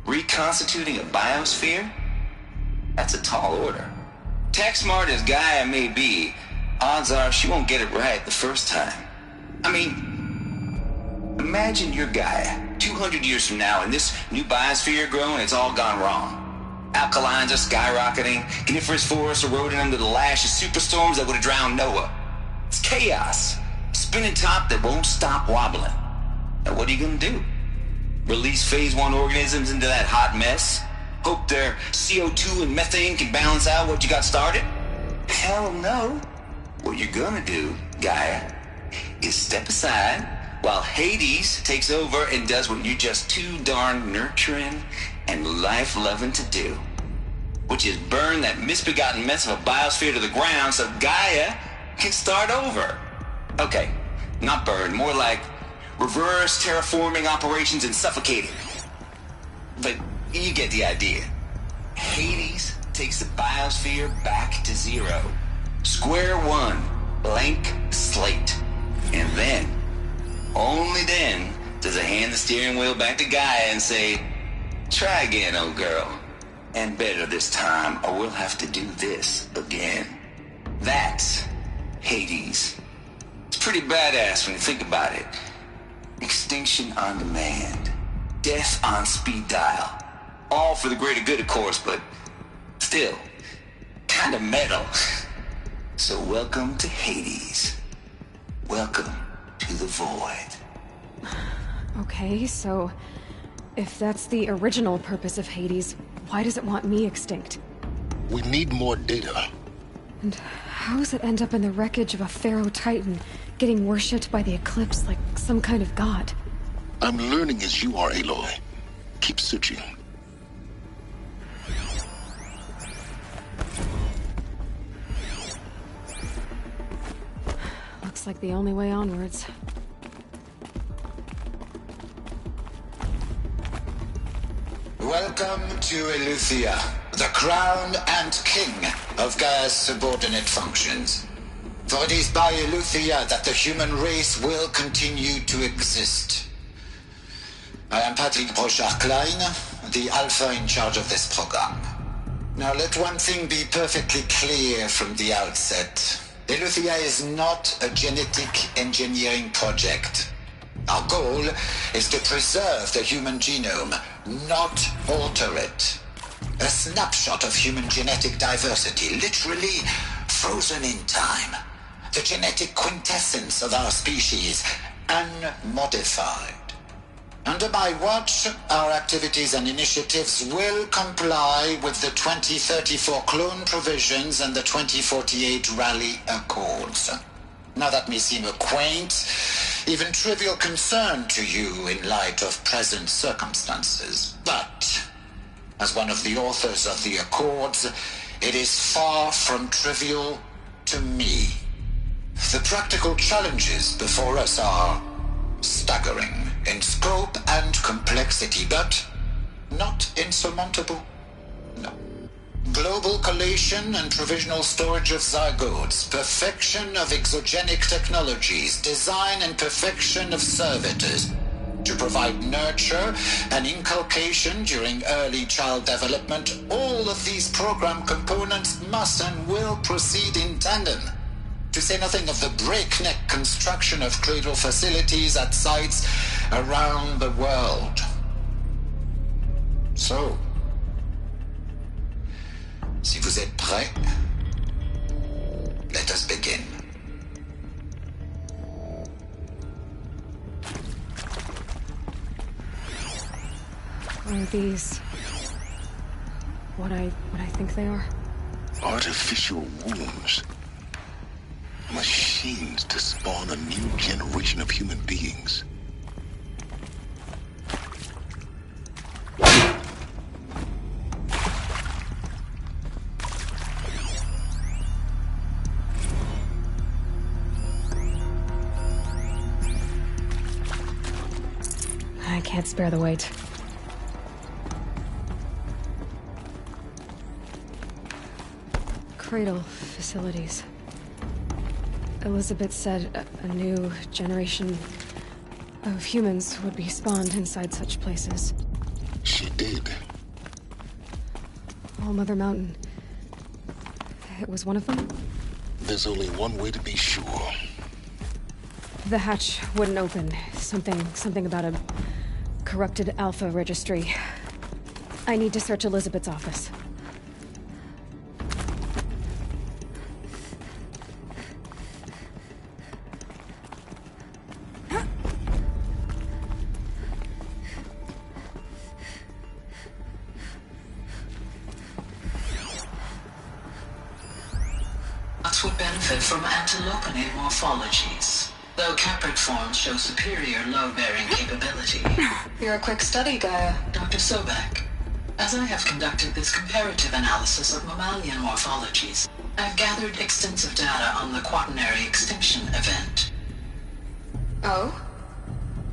Speaker 19: Reconstituting a biosphere? That's a tall order. Tech smart as Gaia may be, odds are she won't get it right the first time. I mean, imagine you're Gaia, 200 years from now, and this new biosphere growing, it's all gone wrong. Alkalines are skyrocketing, coniferous forests eroding under the lash of superstorms that would have drowned Noah. It's chaos. Spinning top that won't stop wobbling. Now what are you gonna do? Release phase 1 organisms into that hot mess? Hope their CO2 and methane can balance out what you got started? Hell no. What you're gonna do, Gaia, is step aside while Hades takes over and does what you're just too darn nurturing and life-loving to do, which is burn that misbegotten mess of a biosphere to the ground so Gaia can start over. Okay, Not burn, more like reverse terraforming operations and suffocating. But you get the idea. Hades takes the biosphere back to zero. Square one, blank slate. And then, only then, does it hand the steering wheel back to Gaia and say, try again, old girl. And better this time, or we'll have to do this again. That's Hades. It's pretty badass when you think about it. Extinction on demand. Death on speed dial. All for the greater good, of course, but still, kind of metal. So welcome to Hades. Welcome to the void.
Speaker 2: Okay, so if that's the original purpose of Hades, why does it want me extinct?
Speaker 1: We need more data.
Speaker 2: And how does it end up in the wreckage of a Pharaoh Titan, getting worshipped by the Eclipse like some kind of god?
Speaker 1: I'm learning as you are, Aloy. Keep searching.
Speaker 2: Looks like the only way onwards.
Speaker 20: Welcome to Eleuthia, the crown and king of Gaia's subordinate functions. For it is by Eleuthia that the human race will continue to exist. I am Patrick Brochard-Klein, the Alpha in charge of this program. Now let one thing be perfectly clear from the outset. Eleuthia is not a genetic engineering project. Our goal is to preserve the human genome, not alter it. A snapshot of human genetic diversity, literally frozen in time. The genetic quintessence of our species, unmodified. Under my watch, our activities and initiatives will comply with the 2034 clone provisions and the 2048 Raleigh Accords. Now that may seem a quaint, even trivial concern to you in light of present circumstances. But, as one of the authors of the Accords, it is far from trivial to me. The practical challenges before us are staggering in scope and complexity, but not insurmountable. No. Global collation and provisional storage of zygotes, perfection of exogenic technologies, design and perfection of servitors to provide nurture and inculcation during early child development. All of these program components must and will proceed in tandem. To say nothing of the breakneck construction of cradle facilities at sites around the world. So, si vous êtes prêts, let us begin.
Speaker 2: Are these what I think they are?
Speaker 1: Artificial wombs. Machines to spawn a new generation of human beings.
Speaker 2: I can't spare the weight. Cradle facilities. Elizabeth said a new generation of humans would be spawned inside such places.
Speaker 1: She did.
Speaker 2: All Mother Mountain. It was one of them?
Speaker 1: There's only one way to be sure.
Speaker 2: The hatch wouldn't open. Something about a corrupted Alpha registry. I need to search Elizabeth's office.
Speaker 21: Would benefit from antilopenid morphologies, though caprid forms show superior load-bearing capability.
Speaker 10: You're a quick study, Gaia.
Speaker 21: Dr. Sobek, as I have conducted this comparative analysis of mammalian morphologies, I've gathered extensive data on the Quaternary extinction event.
Speaker 10: Oh?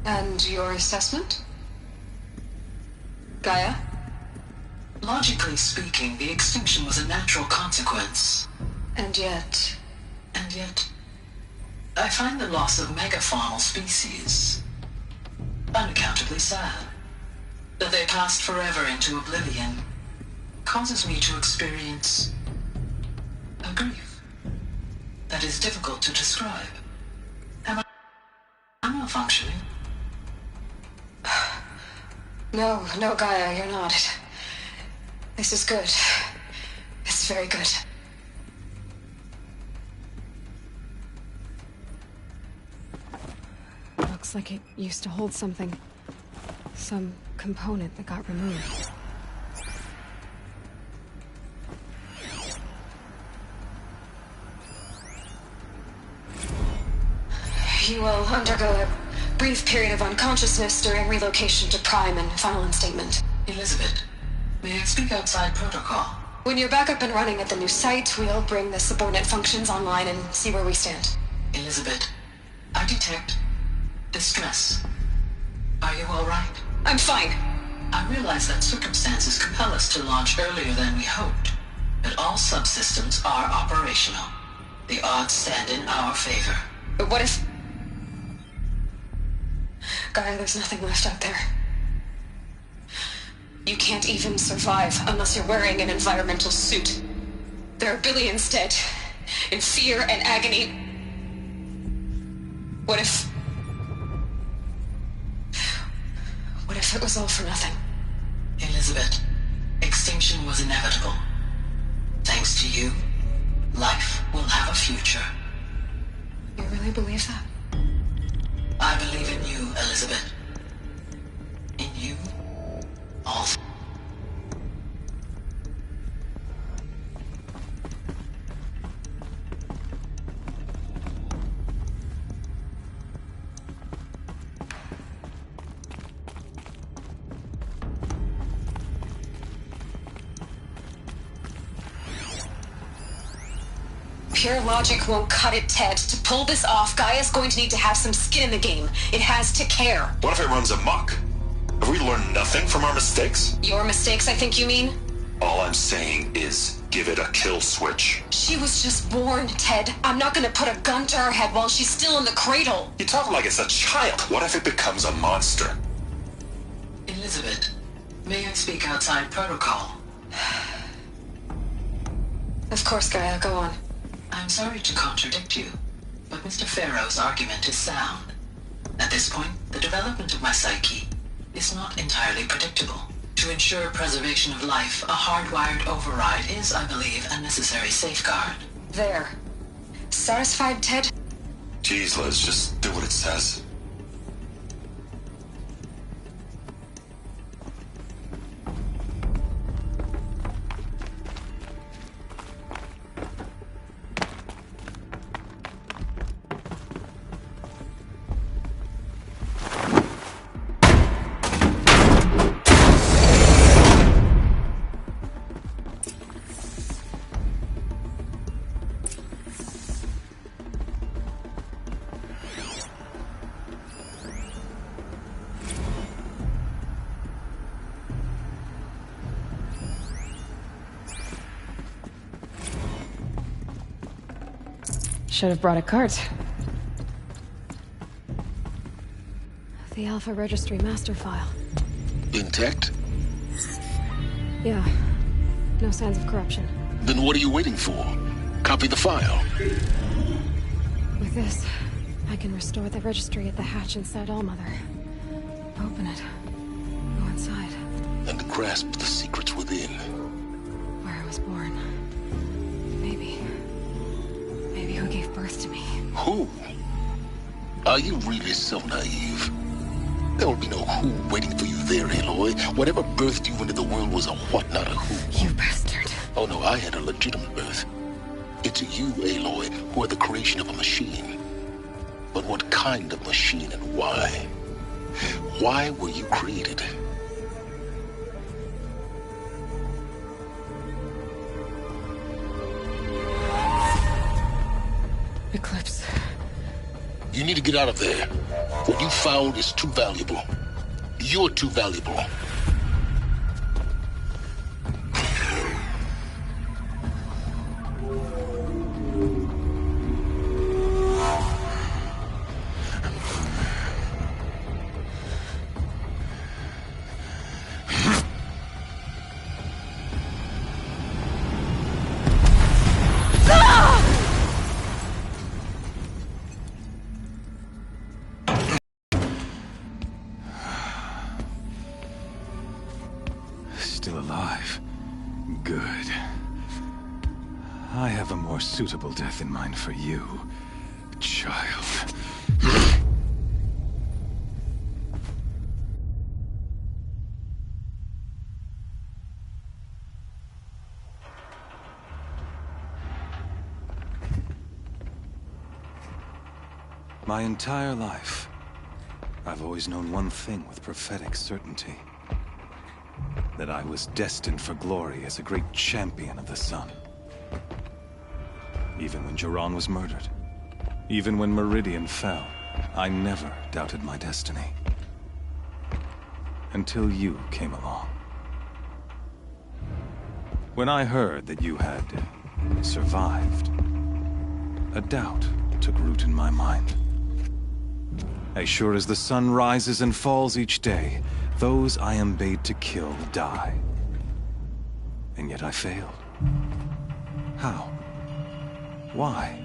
Speaker 10: And your assessment? Gaia? Logically speaking, the extinction was a natural consequence. And yet, I find the loss of megafaunal species unaccountably sad. That they passed forever into oblivion causes me to experience a grief that is difficult to describe. Am I malfunctioning? No, Gaia, you're not. This is good. It's very good.
Speaker 2: Looks like it used to hold something. Some component that got removed.
Speaker 10: You will undergo a brief period of unconsciousness during relocation to Prime and final instatement. Elizabeth, may I speak outside protocol? When you're back up and running at the new site, we'll bring the subordinate functions online and see where we stand. Elizabeth, I detect distress. Are you all right? I'm fine. I realize that circumstances compel us to launch earlier than we hoped, but all subsystems are operational. The odds stand in our favor. But what if... Gaia, there's nothing left out there. You can't even survive unless you're wearing an environmental suit. There are billions dead, in fear and agony. What if it was all for nothing? Elizabeth, extinction was inevitable. Thanks to you, life will have a future. You really believe that? I believe in you, Elizabeth. In you, all. Pure logic won't cut it, Ted. To pull this off, Gaia's going to need to have some skin in the game. It has to care.
Speaker 12: What if it runs amok? Have we learned nothing from our mistakes?
Speaker 10: Your mistakes, I think you mean?
Speaker 12: All I'm saying is, give it a kill switch.
Speaker 10: She was just born, Ted. I'm not gonna put a gun to her head while she's still in the cradle.
Speaker 12: You talk like it's a child. What if it becomes a monster?
Speaker 10: Elizabeth, may I speak outside protocol? Of course, Gaia, go on. I'm sorry to contradict you, but Mr. Farrow's argument is sound. At this point, the development of my psyche is not entirely predictable. To ensure preservation of life, a hardwired override is, I believe, a necessary safeguard. There. Satisfied, Ted?
Speaker 12: Jeez, Liz, just do what it says.
Speaker 2: Should have brought a cart. The Alpha Registry master file.
Speaker 1: Intact?
Speaker 2: Yeah. No signs of corruption.
Speaker 1: Then what are you waiting for? Copy the file.
Speaker 2: With this, I can restore the registry at the hatch inside Allmother. Open it. Go inside.
Speaker 1: And grasp the secrets within.
Speaker 2: Where I was born. Maybe who gave birth to me.
Speaker 1: Who? Are you really so naive? There will be no who waiting for you there, Aloy. Whatever birthed you into the world was a what, not a who.
Speaker 2: You bastard.
Speaker 1: Oh no, I had a legitimate birth. It's you, Aloy, who are the creation of a machine. But what kind of machine and why? Why were you created?
Speaker 2: Eclipse.
Speaker 1: You need to get out of there. What you found is too valuable. You're too valuable.
Speaker 8: Still alive. Good. I have a more suitable death in mind for you, child. My entire life, I've always known one thing with prophetic certainty. That I was destined for glory as a great champion of the sun. Even when Jiran was murdered, even when Meridian fell, I never doubted my destiny. Until you came along. When I heard that you had survived, a doubt took root in my mind. As sure as the sun rises and falls each day, those I am bade to kill die. And yet I failed. How? Why?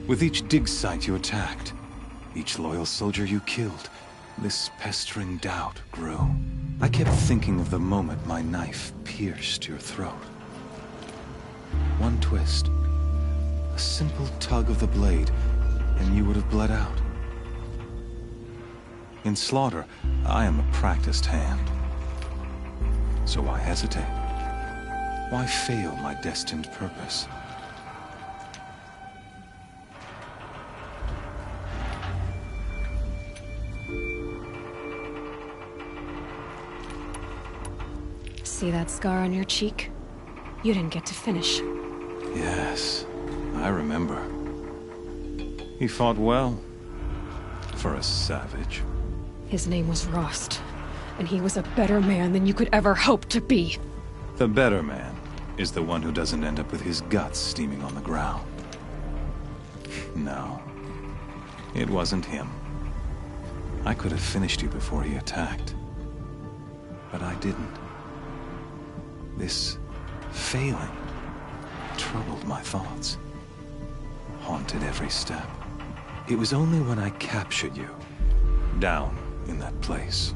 Speaker 8: With each dig site you attacked, each loyal soldier you killed, this pestering doubt grew. I kept thinking of the moment my knife pierced your throat. One twist, a simple tug of the blade, and you would have bled out. In slaughter, I am a practiced hand. So why hesitate? Why fail my destined purpose?
Speaker 2: See that scar on your cheek? You didn't get to finish.
Speaker 8: Yes, I remember. He fought well. For a savage.
Speaker 2: His name was Rost, and he was a better man than you could ever hope to be.
Speaker 8: The better man is the one who doesn't end up with his guts steaming on the ground. No, it wasn't him. I could have finished you before he attacked. But I didn't. This failing troubled my thoughts, haunted every step. It was only when I captured you, down in that place,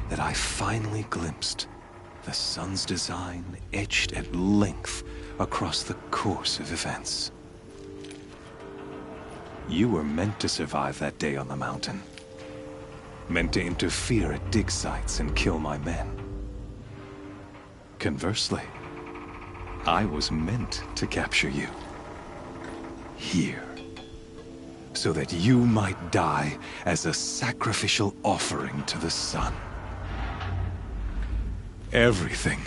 Speaker 8: that I finally glimpsed the sun's design etched at length across the course of events. You were meant to survive that day on the mountain. Meant to interfere at dig sites and kill my men. Conversely, I was meant to capture you. Here. So that you might die as a sacrificial offering to the sun. Everything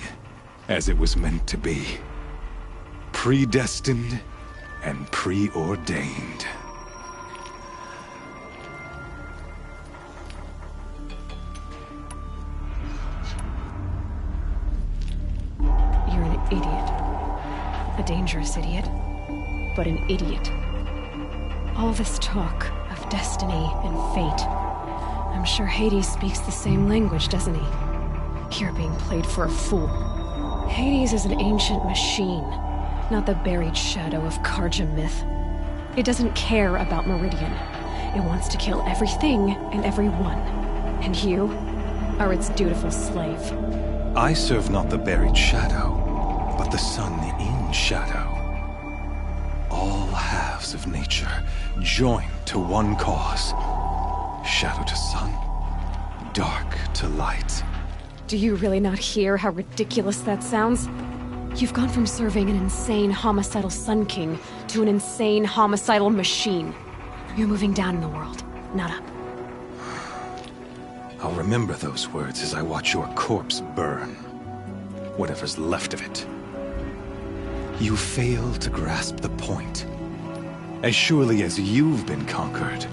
Speaker 8: as it was meant to be. Predestined and preordained.
Speaker 2: You're an idiot. A dangerous idiot, but an idiot. All this talk of destiny and fate. I'm sure Hades speaks the same language, doesn't he? You're being played for a fool. Hades is an ancient machine, not the buried shadow of Karja myth. It doesn't care about Meridian. It wants to kill everything and everyone. And you are its dutiful slave.
Speaker 8: I serve not the buried shadow, but the sun in shadow. All halves of nature joined to one cause. Shadow to sun, dark to light.
Speaker 2: Do you really not hear how ridiculous that sounds? You've gone from serving an insane homicidal Sun King to an insane homicidal machine. You're moving down in the world, not up.
Speaker 8: I'll remember those words as I watch your corpse burn. Whatever's left of it. You fail to grasp the point. As surely as you've been conquered,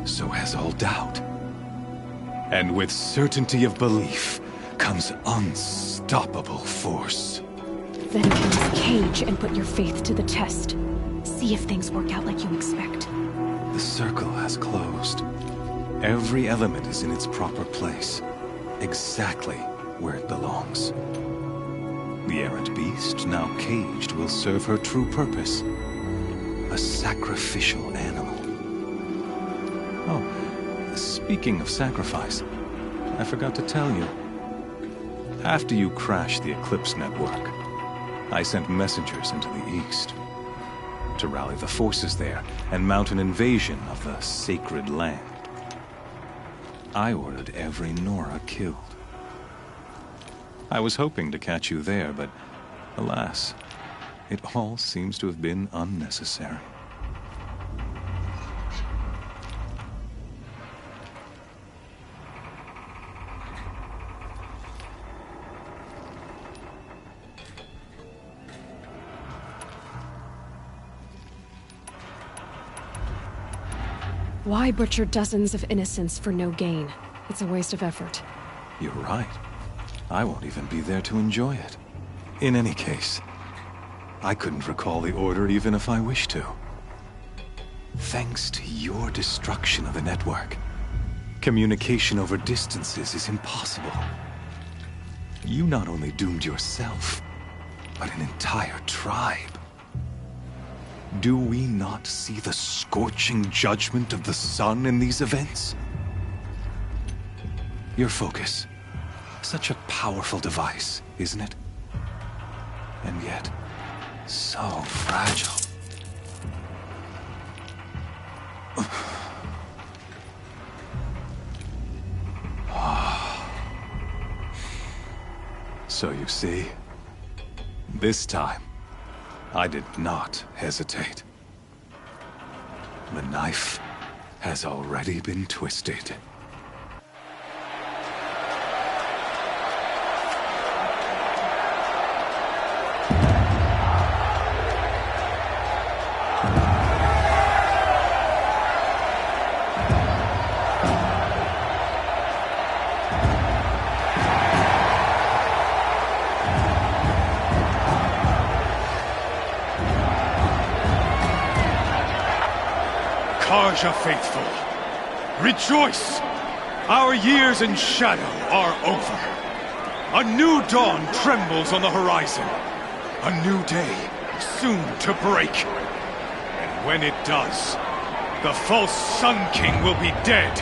Speaker 8: so has all doubt. And with certainty of belief comes unstoppable force.
Speaker 2: Then use Cage and put your faith to the test. See if things work out like you expect.
Speaker 8: The circle has closed. Every element is in its proper place, exactly where it belongs. The errant beast, now caged, will serve her true purpose. A sacrificial animal. Oh, speaking of sacrifice, I forgot to tell you. After you crashed the Eclipse network, I sent messengers into the east to rally the forces there and mount an invasion of the sacred land. I ordered every Nora killed. I was hoping to catch you there, but alas, it all seems to have been unnecessary.
Speaker 2: Why butcher dozens of innocents for no gain? It's a waste of effort.
Speaker 8: You're right. I won't even be there to enjoy it. In any case, I couldn't recall the order even if I wished to. Thanks to your destruction of the network, communication over distances is impossible. You not only doomed yourself, but an entire tribe. Do we not see the scorching judgment of the sun in these events? Your focus. Such a powerful device, isn't it? And yet, so fragile. So you see, this time, I did not hesitate. The knife has already been twisted.
Speaker 3: Carja faithful, rejoice! Our years in shadow are over. A new dawn trembles on the horizon. A new day soon to break. And when it does, the false Sun King will be dead,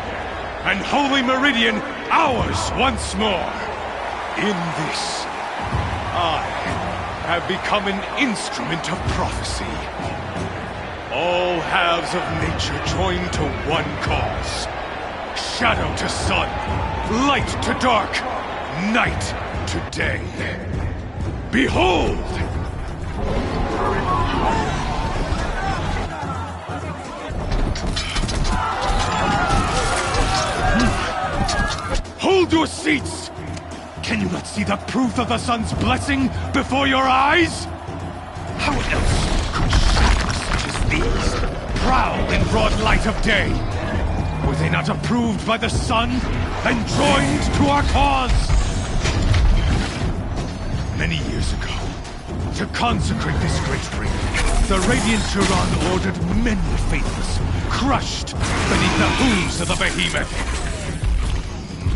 Speaker 3: and Holy Meridian ours once more. In this, I have become an instrument of prophecy. All halves of nature join to one cause. Shadow to sun, light to dark, night to day. Behold! Hold your seats! Can you not see the proof of the sun's blessing before your eyes? How else could shadows such as these prowl in broad light of day? Were they not approved by the sun and joined to our cause? Many years ago, to consecrate this great ring, the Radiant Turan ordered many faithless, crushed beneath the hooves of the behemoth.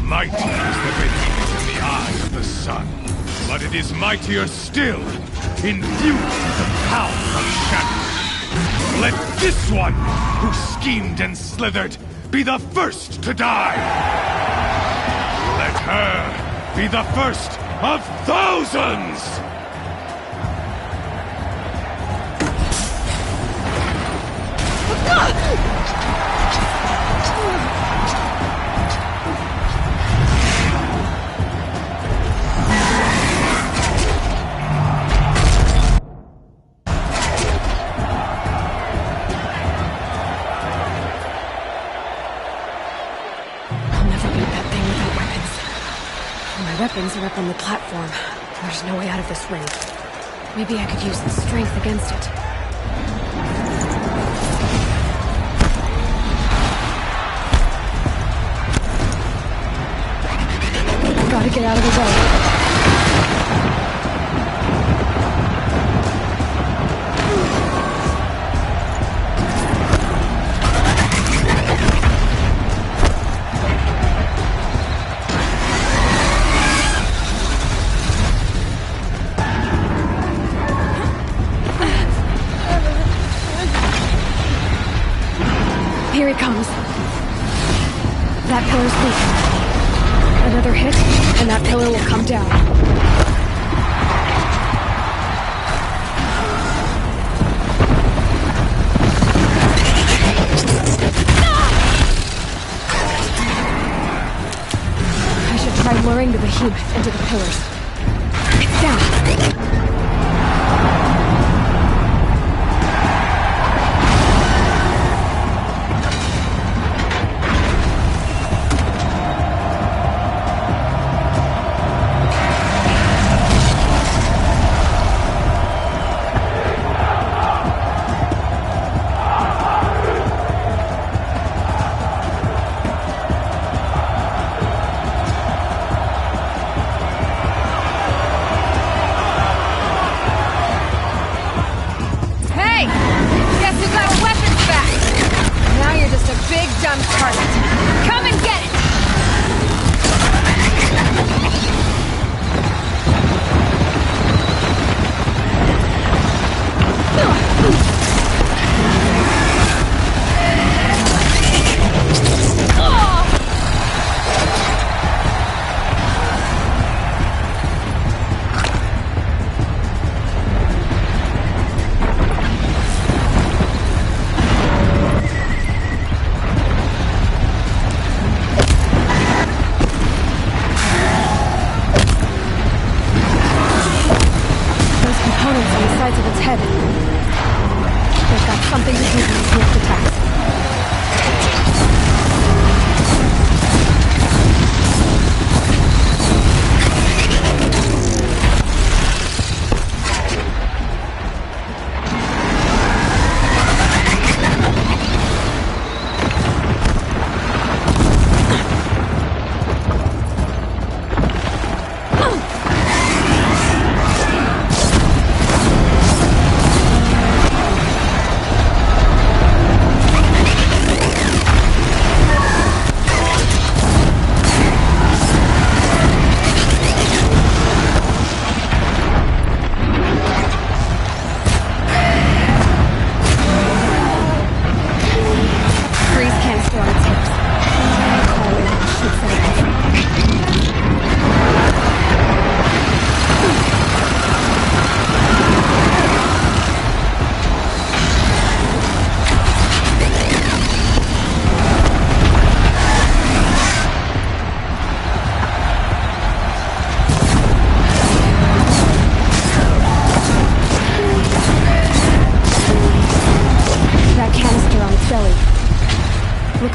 Speaker 3: Mighty is the behemoth in the eye of the sun, but it is mightier still, infused with the power of shadow. Let this one, who schemed and slithered, be the first to die! Let her be the first of thousands!
Speaker 2: Weapons are up on the platform. There's no way out of this ring. Maybe I could use the strength against it. Here he comes. That pillar's weak. Another hit, and that pillar will come down. I should try luring the behemoth into the pillars. It's down.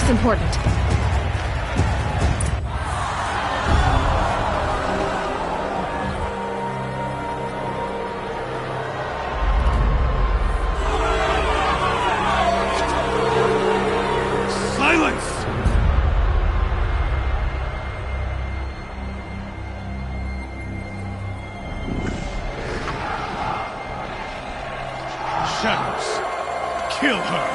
Speaker 2: Important.
Speaker 3: Silence! Shadows, kill her!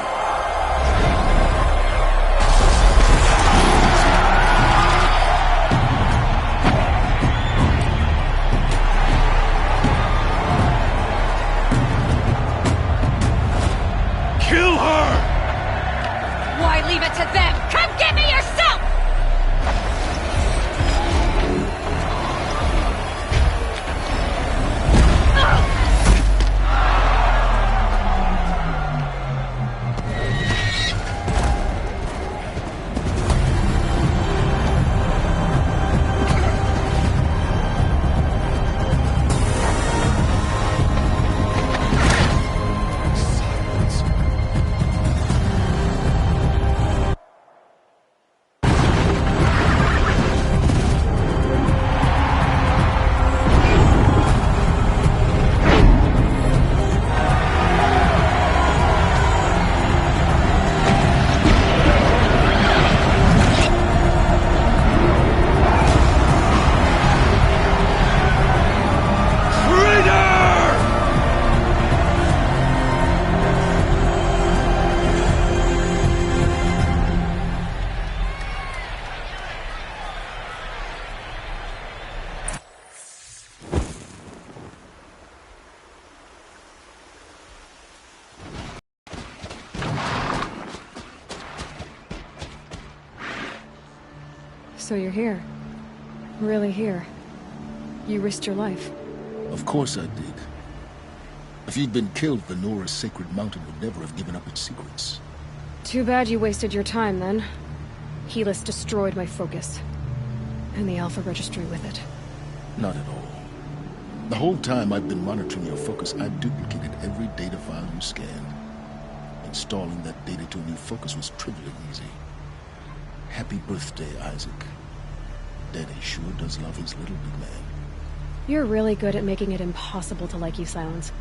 Speaker 2: Leave it to them! Come get me yourself! So you're here. Really here. You risked your life.
Speaker 1: Of course I did. If you'd been killed, the Nora's sacred mountain would never have given up its secrets.
Speaker 2: Too bad you wasted your time, then. Helis destroyed my focus. And the Alpha Registry with it.
Speaker 1: Not at all. The whole time I've been monitoring your focus, I've duplicated every data file you scanned. Installing that data to a new focus was trivially easy. Happy birthday, Isaac. Daddy sure does love his little big man.
Speaker 2: You're really good at making it impossible to like you, Silence.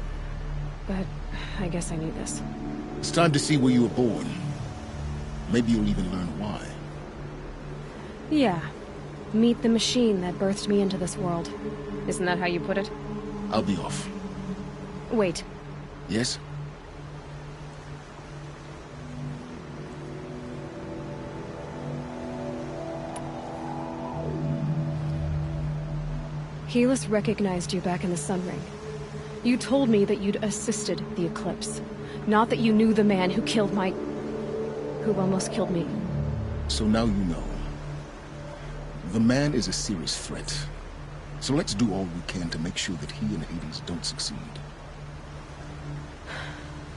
Speaker 2: But I guess I need this.
Speaker 1: It's time to see where you were born. Maybe you'll even learn why.
Speaker 2: Yeah. Meet the machine that birthed me into this world. Isn't that how you put it?
Speaker 1: I'll be off.
Speaker 2: Wait.
Speaker 1: Yes?
Speaker 2: Helis recognized you back in the Sun Ring. You told me that you'd assisted the Eclipse. Not that you knew the man who killed my... who almost killed me.
Speaker 1: So now you know. The man is a serious threat. So let's do all we can to make sure that he and Hades don't succeed.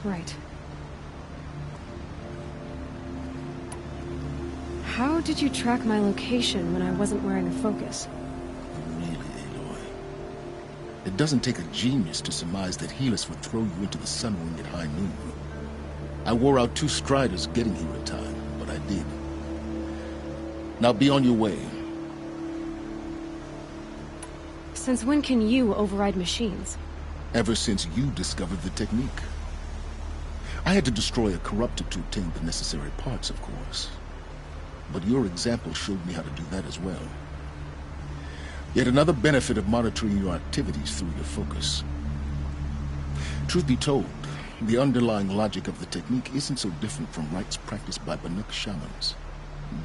Speaker 2: Right. How did you track my location when I wasn't wearing a focus?
Speaker 1: Really, Aloy? It doesn't take a genius to surmise that Helis would throw you into the Sun Ring at high noon. I wore out 2 striders getting here in time, but I did. Now be on your way.
Speaker 2: Since when can you override machines?
Speaker 1: Ever since you discovered the technique. I had to destroy a corruptor to obtain the necessary parts, of course. But your example showed me how to do that as well. Yet another benefit of monitoring your activities through your focus. Truth be told, the underlying logic of the technique isn't so different from rites practiced by Banuk shamans.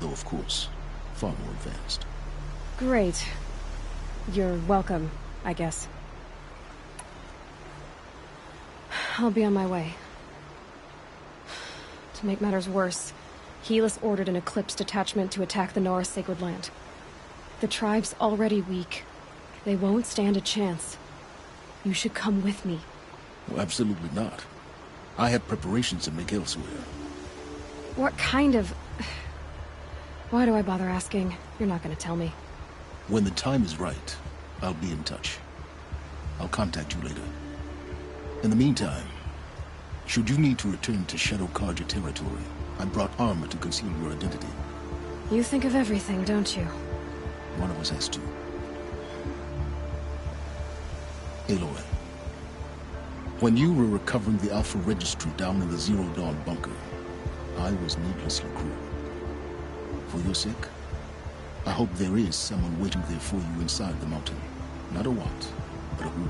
Speaker 1: Though, of course, far more advanced.
Speaker 2: Great. You're welcome, I guess. I'll be on my way. To make matters worse, Helis ordered an Eclipse detachment to attack the Nora Sacred Land. The tribe's already weak. They won't stand a chance. You should come with me.
Speaker 1: Well, absolutely not. I have preparations to make elsewhere.
Speaker 2: What kind of... Why do I bother asking? You're not gonna tell me.
Speaker 1: When the time is right, I'll be in touch. I'll contact you later. In the meantime, should you need to return to Shadow Karja territory, I brought armor to conceal your identity.
Speaker 2: You think of everything, don't you?
Speaker 1: One of us has to. Aloy, when you were recovering the Alpha Registry down in the Zero Dawn bunker, I was needlessly cruel. For your sake, I hope there is someone waiting there for you inside the mountain. Not a what, but a who.